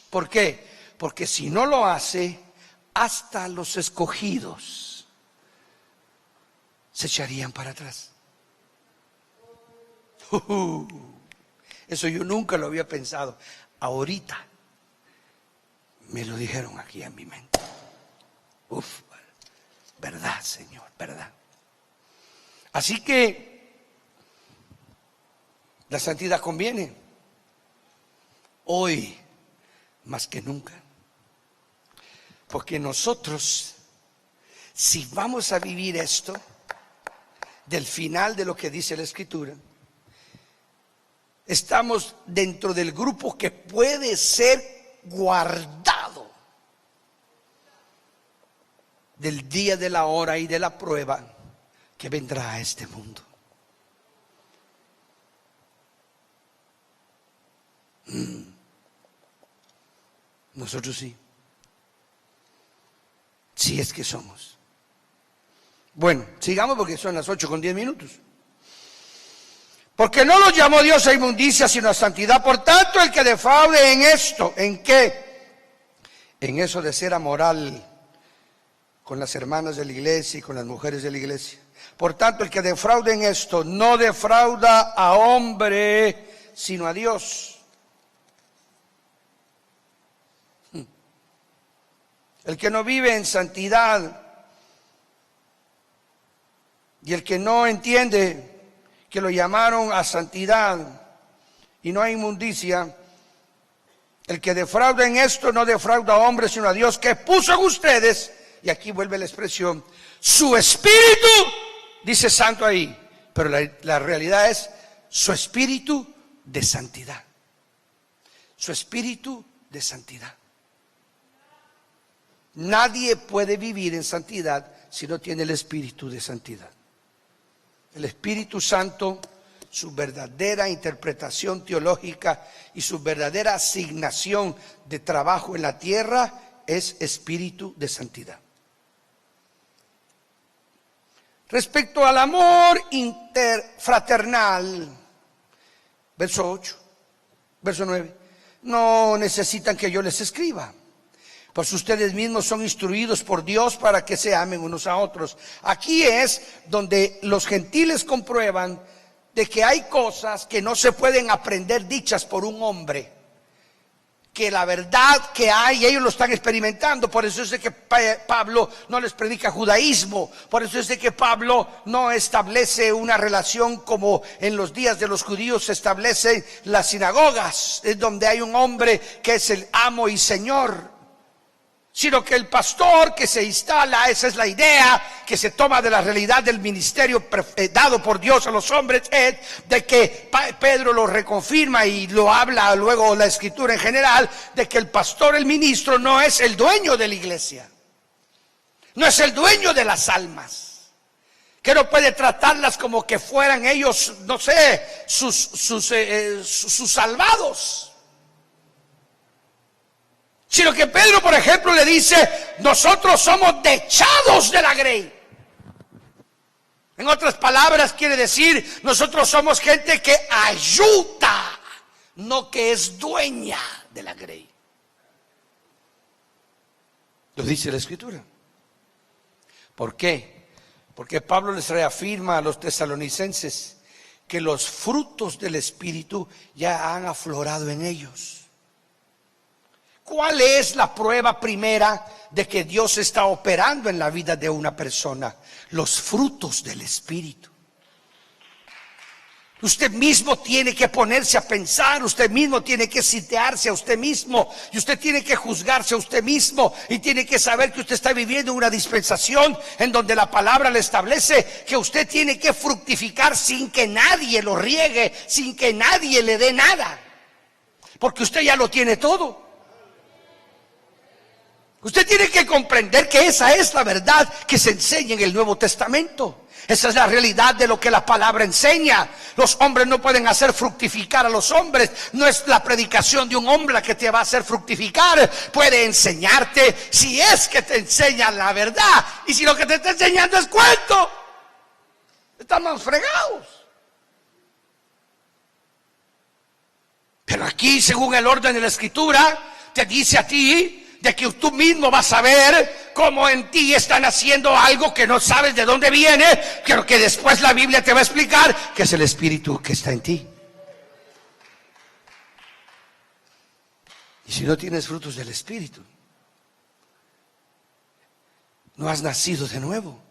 ¿Por qué? Porque si no lo hace, hasta los escogidos se echarían para atrás. Eso yo nunca lo había pensado. Ahorita me lo dijeron aquí en mi mente. Verdad, Señor, verdad. Así que la santidad conviene hoy más que nunca. Porque nosotros, si vamos a vivir esto, del final de lo que dice la Escritura, estamos dentro del grupo que puede ser guardado del día, de la hora y de la prueba que vendrá a este mundo. Nosotros sí. Si es que somos. Bueno, sigamos porque son las 8:10. Porque no los llamó Dios a inmundicia, sino a santidad. Por tanto, el que defraude en esto, ¿en qué? En eso de ser amoral con las hermanas de la iglesia y con las mujeres de la iglesia. Por tanto, el que defraude en esto, no defrauda a hombre, sino a Dios. El que no vive en santidad y el que no entiende que lo llamaron a santidad y no a inmundicia, el que defrauda en esto no defrauda a hombres sino a Dios, que puso en ustedes, y aquí vuelve la expresión, su espíritu, dice santo ahí, pero la realidad es su espíritu de santidad. Su espíritu de santidad. Nadie puede vivir en santidad si no tiene el espíritu de santidad. El Espíritu Santo, su verdadera interpretación teológica y su verdadera asignación de trabajo en la tierra es espíritu de santidad. Respecto al amor interfraternal, verso 8, verso 9, no necesitan que yo les escriba, pues ustedes mismos son instruidos por Dios para que se amen unos a otros. Aquí es donde los gentiles comprueban de que hay cosas que no se pueden aprender dichas por un hombre, que la verdad que hay, ellos lo están experimentando. Por eso es de que Pablo no les predica judaísmo, por eso es de que Pablo no establece una relación como en los días de los judíos se establecen las sinagogas, es donde hay un hombre que es el amo y señor, sino que el pastor que se instala, esa es la idea que se toma de la realidad del ministerio dado por Dios a los hombres, es de que Pedro lo reconfirma y lo habla luego la Escritura en general, de que el pastor, el ministro, no es el dueño de la iglesia, no es el dueño de las almas, que no puede tratarlas como que fueran ellos, no sé, sus salvados. Sino que Pedro, por ejemplo, le dice, nosotros somos dechados de la grey. En otras palabras, quiere decir, nosotros somos gente que ayuda, no que es dueña de la grey. Lo dice la Escritura. ¿Por qué? Porque Pablo les reafirma a los tesalonicenses que los frutos del Espíritu ya han aflorado en ellos. ¿Cuál es la prueba primera de que Dios está operando en la vida de una persona? Los frutos del Espíritu. Usted mismo tiene que ponerse a pensar, usted mismo tiene que sitiarse a usted mismo, y usted tiene que juzgarse a usted mismo, y tiene que saber que usted está viviendo una dispensación en donde la palabra le establece que usted tiene que fructificar sin que nadie lo riegue, sin que nadie le dé nada, porque usted ya lo tiene todo. Usted tiene que comprender que esa es la verdad que se enseña en el Nuevo Testamento. Esa es la realidad de lo que la palabra enseña. Los hombres no pueden hacer fructificar a los hombres. No es la predicación de un hombre la que te va a hacer fructificar. Puede enseñarte si es que te enseña la verdad. Y si lo que te está enseñando es cuento, estamos fregados. Pero aquí, según el orden de la Escritura, te dice a ti de que tú mismo vas a ver cómo en ti están haciendo algo que no sabes de dónde viene, pero que después la Biblia te va a explicar que es el Espíritu que está en ti. Y si no tienes frutos del Espíritu, no has nacido de nuevo.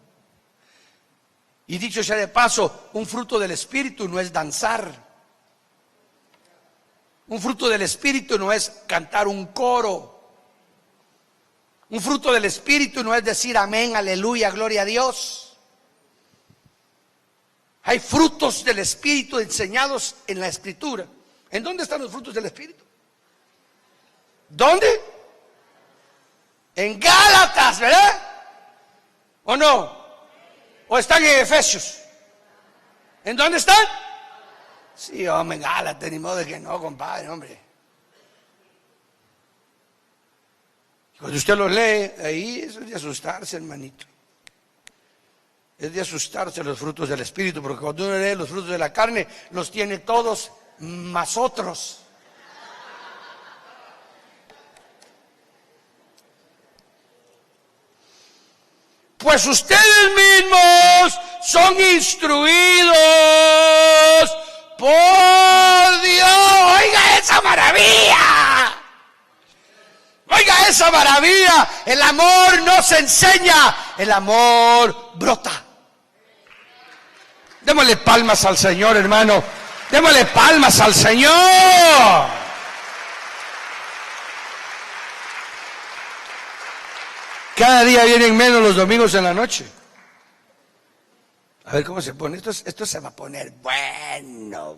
Y dicho sea de paso, un fruto del Espíritu no es danzar. Un fruto del Espíritu no es cantar un coro. Un fruto del Espíritu no es decir amén, aleluya, gloria a Dios. Hay frutos del Espíritu enseñados en la Escritura. ¿En dónde están los frutos del Espíritu? ¿Dónde? En Gálatas, ¿verdad? ¿O no? ¿O están en Efesios? ¿En dónde están? Sí, hombre, Gálatas, ni modo de que no, compadre, hombre. Cuando usted lo lee, ahí es de asustarse, hermanito. Es de asustarse los frutos del Espíritu, porque cuando uno lee los frutos de la carne, los tiene todos más otros. Pues ustedes mismos son instruidos por Dios. Oiga esa maravilla. Oiga esa maravilla. El amor no se enseña, el amor brota. Démosle palmas al Señor, hermano. Démosle palmas al Señor. Cada día vienen menos los domingos en la noche. A ver cómo se pone. Esto se va a poner bueno.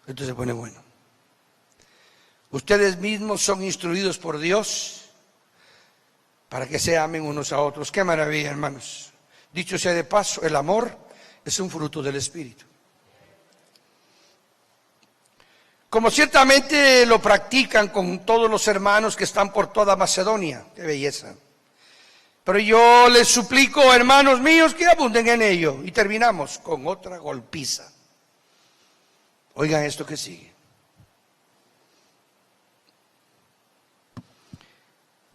Esto se pone bueno. Ustedes mismos son instruidos por Dios para que se amen unos a otros. Qué maravilla, hermanos. Dicho sea de paso, el amor es un fruto del Espíritu. Como ciertamente lo practican con todos los hermanos que están por toda Macedonia. Qué belleza. Pero yo les suplico, hermanos míos, que abunden en ello. Y terminamos con otra golpiza. Oigan esto que sigue.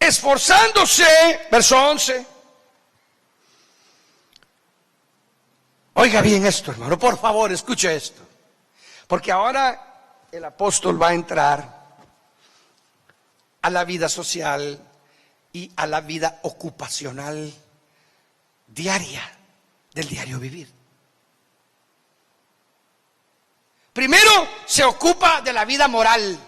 Esforzándose, verso 11. Oiga bien esto, hermano, por favor, escuche esto. Porque ahora el apóstol va a entrar a la vida social y a la vida ocupacional diaria, del diario vivir. Primero se ocupa de la vida moral.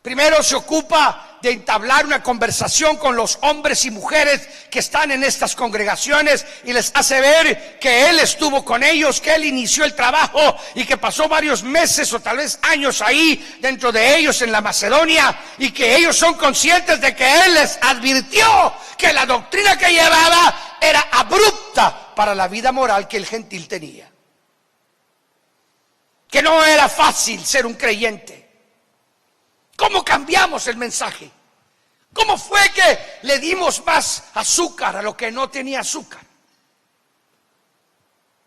Primero se ocupa de entablar una conversación con los hombres y mujeres que están en estas congregaciones y les hace ver que Él estuvo con ellos, que Él inició el trabajo y que pasó varios meses o tal vez años ahí dentro de ellos en la Macedonia y que ellos son conscientes de que Él les advirtió que la doctrina que llevaba era abrupta para la vida moral que el gentil tenía. Que no era fácil ser un creyente. ¿Cómo cambiamos el mensaje? ¿Cómo fue que le dimos más azúcar a lo que no tenía azúcar?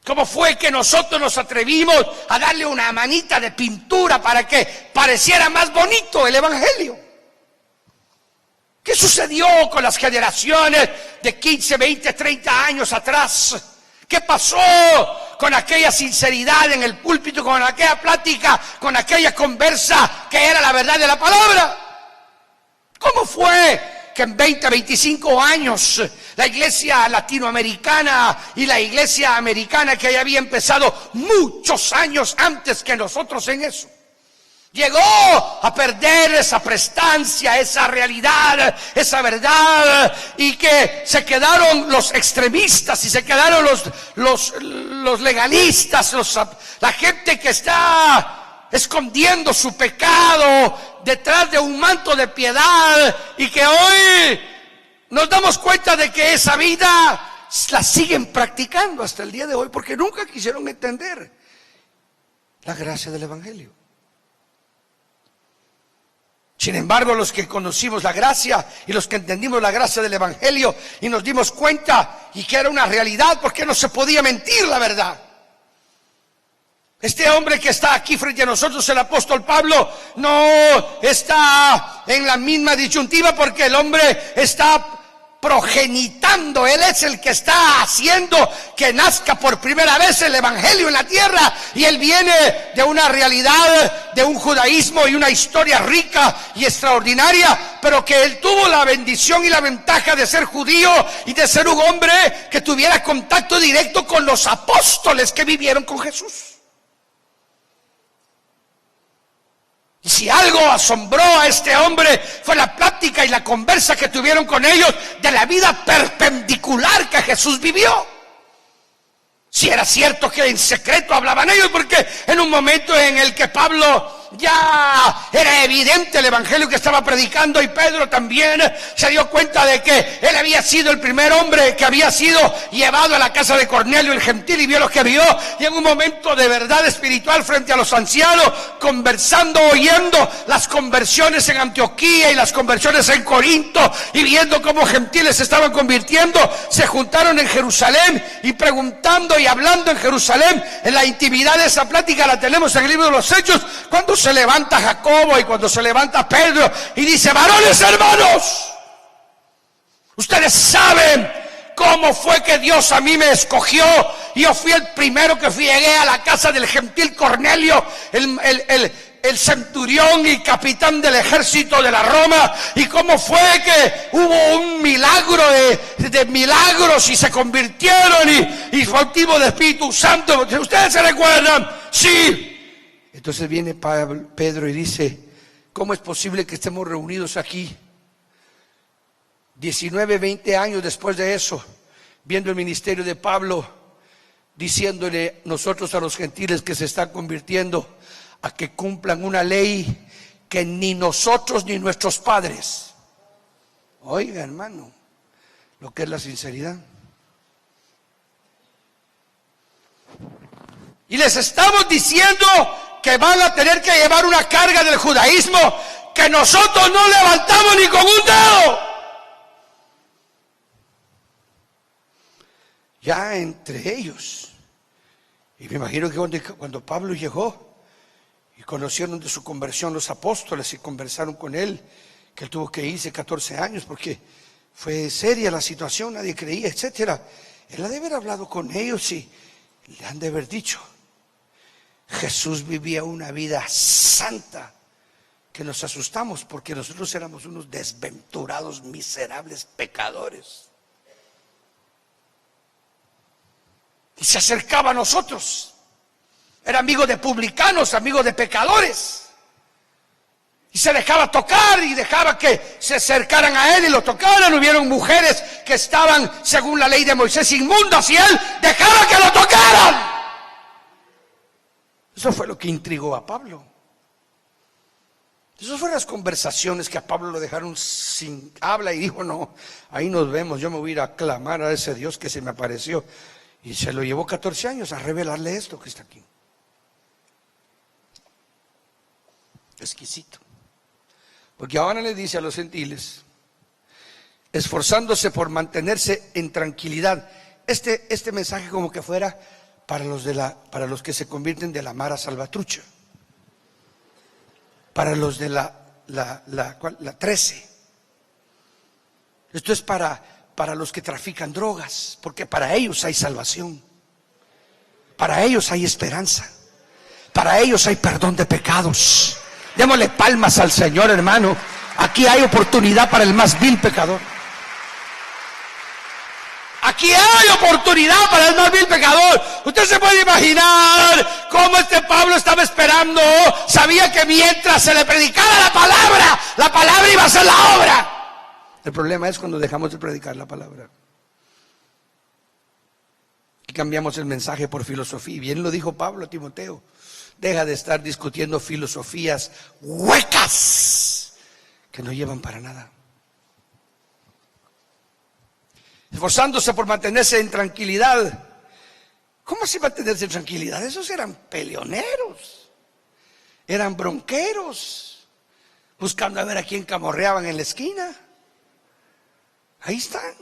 ¿Cómo fue que nosotros nos atrevimos a darle una manita de pintura para que pareciera más bonito el Evangelio? ¿Qué sucedió con las generaciones de 15, 20, 30 años atrás? ¿Qué pasó con aquella sinceridad en el púlpito, con aquella plática, con aquella conversa que era la verdad de la palabra? ¿Cómo fue que en 20, 25 años la iglesia latinoamericana y la iglesia americana, que ya había empezado muchos años antes que nosotros en eso, llegó a perder esa prestancia, esa realidad, esa verdad, y que se quedaron los extremistas y se quedaron los legalistas, la gente que está escondiendo su pecado detrás de un manto de piedad y que hoy nos damos cuenta de que esa vida la siguen practicando hasta el día de hoy porque nunca quisieron entender la gracia del Evangelio. Sin embargo, los que conocimos la gracia y los que entendimos la gracia del Evangelio y nos dimos cuenta y que era una realidad porque no se podía mentir la verdad. Este hombre que está aquí frente a nosotros, el apóstol Pablo, no está en la misma disyuntiva, porque el hombre está progenitando. Él es el que está haciendo que nazca por primera vez el evangelio en la tierra, y él viene de una realidad, de un judaísmo y una historia rica y extraordinaria, pero que él tuvo la bendición y la ventaja de ser judío y de ser un hombre que tuviera contacto directo con los apóstoles que vivieron con Jesús. Y si algo asombró a este hombre fue la plática y la conversa que tuvieron con ellos de la vida perpendicular que Jesús vivió. Si era cierto que en secreto hablaban ellos, porque en un momento en el que Pablo ya era evidente el evangelio que estaba predicando, y Pedro también se dio cuenta de que él había sido el primer hombre que había sido llevado a la casa de Cornelio el gentil, y vio lo que vio, y en un momento de verdad espiritual frente a los ancianos, conversando, oyendo las conversiones en Antioquía y las conversiones en Corinto, y viendo cómo gentiles se estaban convirtiendo, se juntaron en Jerusalén, y preguntando y hablando en Jerusalén. En la intimidad de esa plática la tenemos en el libro de los Hechos, cuando se levanta Jacobo y cuando se levanta Pedro y dice: varones hermanos, ustedes saben cómo fue que Dios a mí me escogió. Yo fui el primero que llegué a la casa del gentil Cornelio, el centurión y capitán del ejército de la Roma, y cómo fue que hubo un milagro de milagros, y se convirtieron y bautismo de Espíritu Santo. ¿Ustedes se recuerdan? Sí. Entonces viene Pedro y dice: ¿cómo es posible que estemos reunidos aquí 19, 20 años después de eso, viendo el ministerio de Pablo, diciéndole nosotros a los gentiles que se están convirtiendo a que cumplan una ley que ni nosotros ni nuestros padres? Oiga, hermano, lo que es la sinceridad. Y les estamos diciendo que van a tener que llevar una carga del judaísmo que nosotros no levantamos ni con un dedo. Ya entre ellos, y me imagino que cuando Pablo llegó y conocieron de su conversión los apóstoles y conversaron con él, que él tuvo que irse 14 años porque fue seria la situación, nadie creía, etcétera. Él ha de haber hablado con ellos y le han de haber dicho: Jesús vivía una vida santa, que nos asustamos porque nosotros éramos unos desventurados, miserables pecadores. Y se acercaba a nosotros. Era amigo de publicanos, amigo de pecadores. Y se dejaba tocar y dejaba que se acercaran a él y lo tocaran. Hubieron mujeres que estaban, según la ley de Moisés, inmundas, y él dejaba que lo tocaran. Eso fue lo que intrigó a Pablo. Esas fueron las conversaciones que a Pablo lo dejaron sin habla, y dijo: no, ahí nos vemos, yo me voy a ir a clamar a ese Dios que se me apareció. Y se lo llevó 14 años a revelarle esto que está aquí. Exquisito. Porque ahora le dice a los gentiles, esforzándose por mantenerse en tranquilidad. Este mensaje como que fuera para los que se convierten de la Mara Salvatrucha, para los de la 13. Esto es para los que trafican drogas, porque para ellos hay salvación, para ellos hay esperanza, para ellos hay perdón de pecados. Démosle palmas al Señor, hermano. Aquí hay oportunidad para el más vil pecador. Aquí hay oportunidad para el más vil pecador. Usted se puede imaginar cómo este Pablo estaba esperando. Sabía que mientras se le predicara la palabra iba a ser la obra. El problema es cuando dejamos de predicar la palabra y cambiamos el mensaje por filosofía. Y bien lo dijo Pablo a Timoteo: deja de estar discutiendo filosofías huecas que no llevan para nada. Esforzándose por mantenerse en tranquilidad. ¿Cómo así mantenerse en tranquilidad? Esos eran peleoneros, eran bronqueros, buscando a ver a quién camorreaban en la esquina. Ahí están.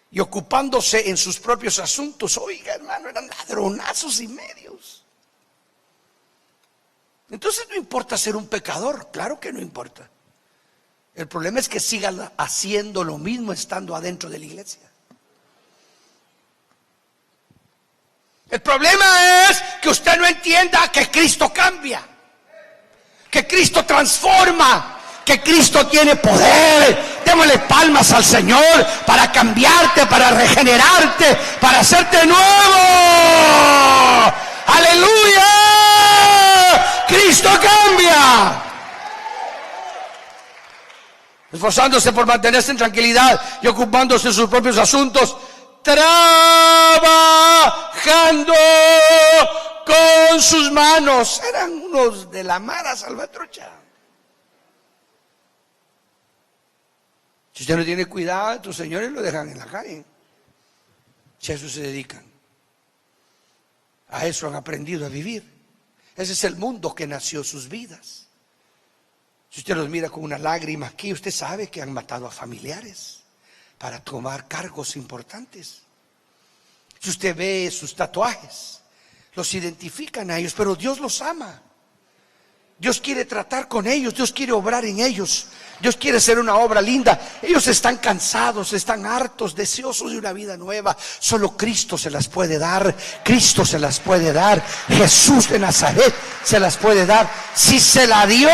Y ocupándose en sus propios asuntos. Oiga, hermano, eran ladronazos y medios. Entonces no importa ser un pecador, claro que no importa. El problema es que sigan haciendo lo mismo estando adentro de la iglesia. El problema es que usted no entienda que Cristo cambia, que Cristo transforma, que Cristo tiene poder. Démosle palmas al Señor para cambiarte, para regenerarte, para hacerte nuevo. ¡Aleluya! ¡Cristo cambia! Esforzándose por mantenerse en tranquilidad y ocupándose de sus propios asuntos, trabajando con sus manos. Eran unos de la mara salvatrucha. Si usted no tiene cuidado, tus señores lo dejan en la calle. Si a eso se dedican. A eso han aprendido a vivir. Ese es el mundo que nació sus vidas. Si usted los mira con una lágrima aquí, usted sabe que han matado a familiares para tomar cargos importantes. Si usted ve sus tatuajes, los identifican a ellos, pero Dios los ama. Dios quiere tratar con ellos, Dios quiere obrar en ellos, Dios quiere hacer una obra linda. Ellos están cansados, están hartos, deseosos de una vida nueva. Solo Cristo se las puede dar, Cristo se las puede dar, Jesús de Nazaret se las puede dar. Si se la dio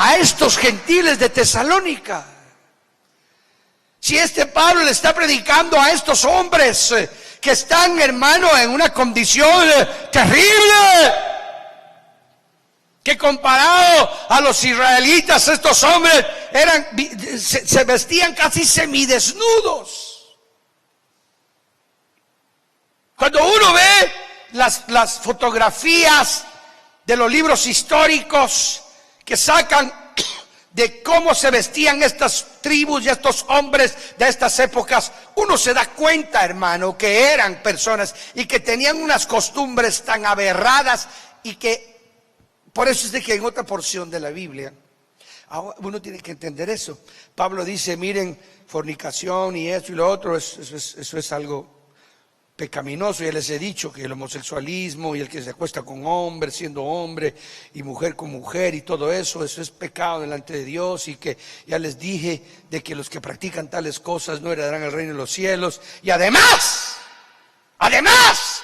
a estos gentiles de Tesalónica, si este Pablo le está predicando a estos hombres que están, hermano, en una condición terrible, que comparado a los israelitas, estos hombres se vestían casi semidesnudos. Cuando uno ve las fotografías de los libros históricos que sacan de cómo se vestían estas tribus y estos hombres de estas épocas, uno se da cuenta, hermano, que eran personas y que tenían unas costumbres tan aberradas, y que por eso es de que en otra porción de la Biblia, uno tiene que entender eso. Pablo dice, miren, fornicación y esto y lo otro, eso es algo pecaminoso. Ya les he dicho que el homosexualismo y el que se acuesta con hombre, siendo hombre, y mujer con mujer y todo eso es pecado delante de Dios. Y que ya les dije de que los que practican tales cosas no heredarán el reino de los cielos. Y además, a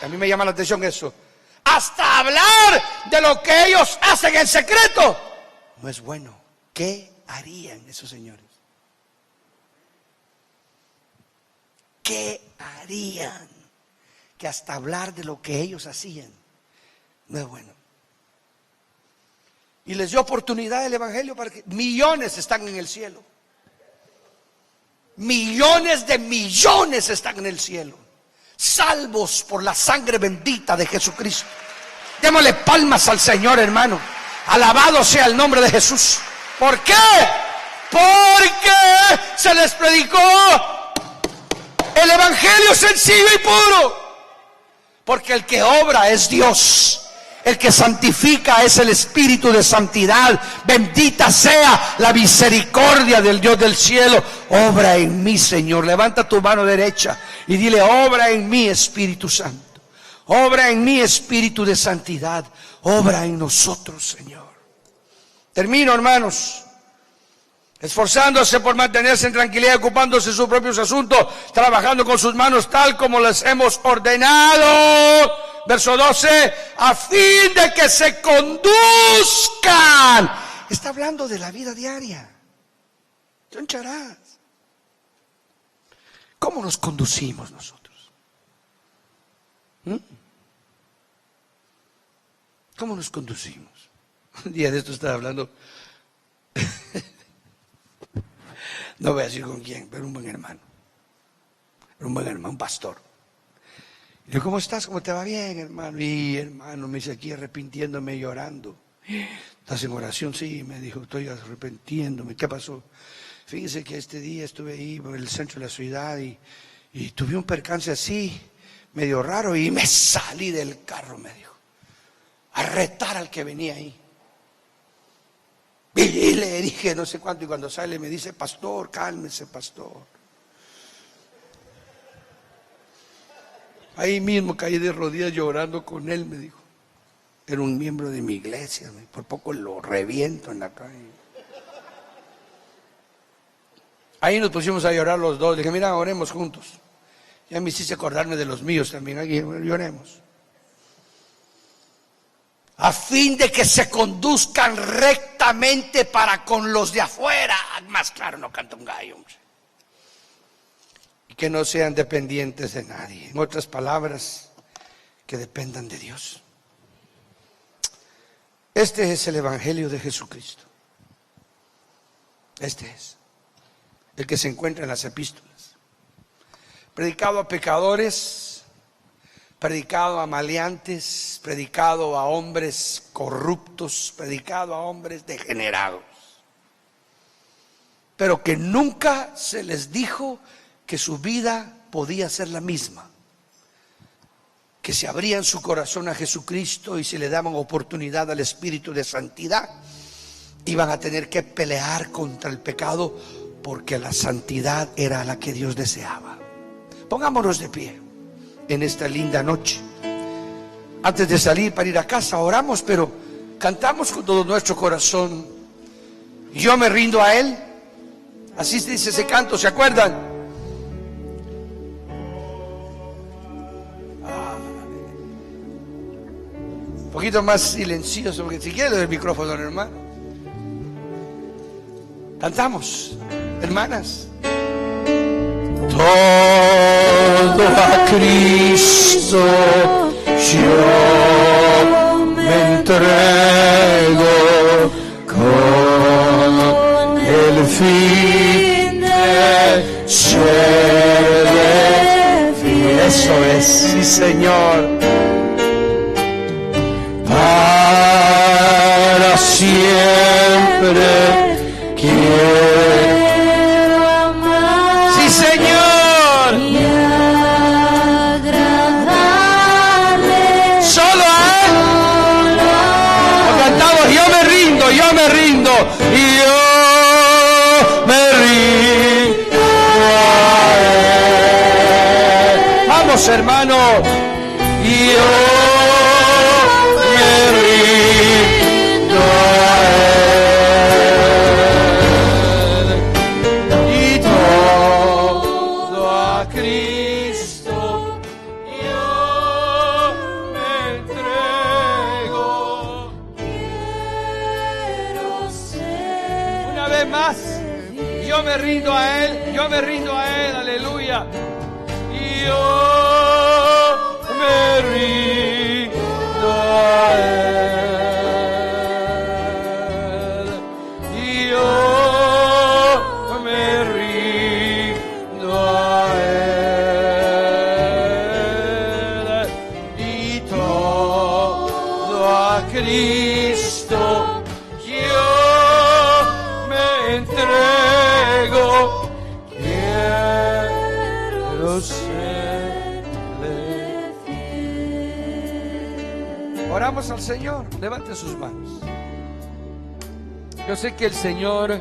mí me llama la atención eso, hasta hablar de lo que ellos hacen en secreto no es bueno. ¿Qué harían esos señores? ¿Qué harían? Que hasta hablar de lo que ellos hacían no es bueno. Y les dio oportunidad del evangelio para que millones están en el cielo. Millones de millones están en el cielo, salvos por la sangre bendita de Jesucristo. Démosle palmas al Señor, hermano. Alabado sea el nombre de Jesús. ¿Por qué? Porque se les predicó el evangelio sencillo y puro. Porque el que obra es Dios, el que santifica es el Espíritu de santidad. Bendita sea la misericordia del Dios del cielo. Obra en mí, Señor. Levanta tu mano derecha y dile, obra en mí, Espíritu Santo. Obra en mí, Espíritu de santidad. Obra en nosotros, Señor. Termino, hermanos. Esforzándose por mantenerse en tranquilidad, ocupándose de sus propios asuntos, trabajando con sus manos tal como les hemos ordenado. Verso 12, a fin de que se conduzcan. Está hablando de la vida diaria. Choncharás. ¿Cómo nos conducimos nosotros? ¿Cómo nos conducimos? Un día de esto estaba hablando, no voy a decir con quién, pero un buen hermano. Un buen hermano, un pastor. Y le digo, ¿cómo estás? ¿Cómo te va? Bien, hermano. Y hermano, me dice, aquí arrepintiéndome, llorando. ¿Estás en oración? Sí, me dijo, estoy arrepintiéndome. ¿Qué pasó? Fíjese que este día estuve ahí por el centro de la ciudad y tuve un percance así, medio raro, y me salí del carro, me dijo, a retar al que venía ahí. Y le dije no sé cuánto, y cuando sale me dice, pastor, cálmese, pastor. Ahí mismo caí de rodillas llorando con él, me dijo. Era un miembro de mi iglesia, por poco lo reviento en la calle. Ahí nos pusimos a llorar los dos. Le dije, mira, oremos juntos. Ya me hiciste acordarme de los míos también. Aquí lloremos. A fin de que se conduzcan rectamente para con los de afuera. Más claro, no canta un gallo, hombre. Y que no sean dependientes de nadie. En otras palabras, que dependan de Dios. Este es el Evangelio de Jesucristo. Este es el que se encuentra en las epístolas. Predicado a pecadores, predicado a maleantes, predicado a hombres corruptos, predicado a hombres degenerados. Pero que nunca se les dijo que su vida podía ser la misma. Que si abrían su corazón a Jesucristo y se le daban oportunidad al Espíritu de santidad, iban a tener que pelear contra el pecado, porque la santidad era la que Dios deseaba. Pongámonos de pie en esta linda noche. Antes de salir para ir a casa, oramos, pero cantamos con todo nuestro corazón. Yo me rindo a Él. Así se dice ese canto, ¿se acuerdan? Un poquito más silencioso, porque si quiere el micrófono, hermano. Cantamos, hermanas. Todo a Cristo yo me entrego con el fin de ser fiel. Eso es, sí, Señor. Para siempre quiero amar, sí, Señor, y agradarle solo a Él. Lo cantamos, yo me rindo, y yo me rindo a Él. Vamos, hermano, y yo me rindo a Él. Y todo a Cristo yo me entrego. Quiero ser. Una vez más, yo me rindo a Él, yo me rindo a Él, aleluya. Y yo me rindo a Él. Y yo me rindo a Él. Y todo a Cristo yo me entrego. Quiero serle fiel. Oramos al Señor. Levante sus manos. Yo sé que el Señor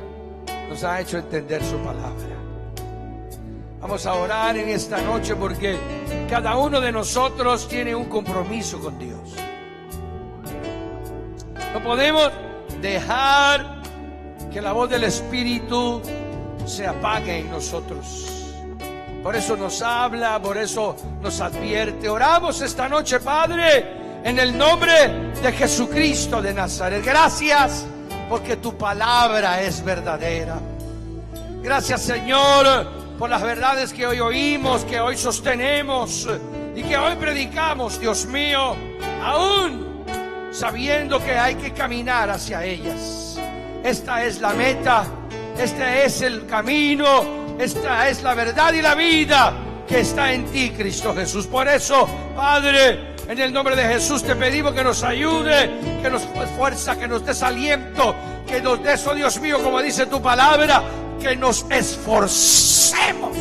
nos ha hecho entender su palabra. Vamos a orar en esta noche porque cada uno de nosotros tiene un compromiso con Dios. No podemos dejar que la voz del Espíritu se apague en nosotros. Por eso nos habla, por eso nos advierte. Oramos esta noche, Padre, en el nombre de Jesucristo de Nazaret. Gracias porque tu palabra es verdadera. Gracias, Señor, por las verdades que hoy oímos, que hoy sostenemos y que hoy predicamos, Dios mío, aún sabiendo que hay que caminar hacia ellas. Esta es la meta, este es el camino, esta es la verdad y la vida que está en ti, Cristo Jesús. Por eso, Padre, en el nombre de Jesús te pedimos que nos ayude, que nos des fuerza, que nos des aliento, que nos des, oh Dios mío, como dice tu palabra, que nos esforcemos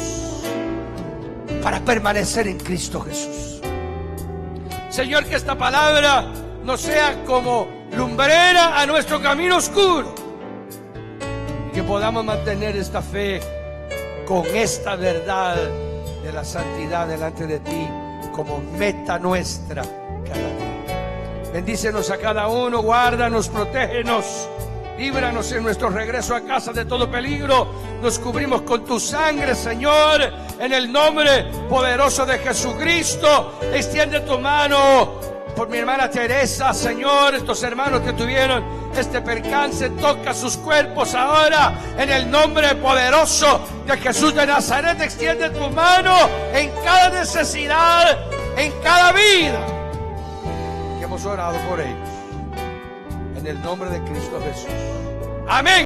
para permanecer en Cristo Jesús. Señor, que esta palabra no sea como lumbrera a nuestro camino oscuro, y que podamos mantener esta fe con esta verdad de la santidad delante de ti como meta nuestra cada día. Bendícenos a cada uno, guárdanos, protégenos, líbranos en nuestro regreso a casa de todo peligro. Nos cubrimos con tu sangre, Señor, en el nombre poderoso de Jesucristo. Extiende tu mano por mi hermana Teresa, Señor, estos hermanos que tuvieron este percance. Toca sus cuerpos ahora en el nombre poderoso de Jesús de Nazaret. Extiende tu mano en cada necesidad, en cada vida que hemos orado por ellos, en el nombre de Cristo Jesús. Amén.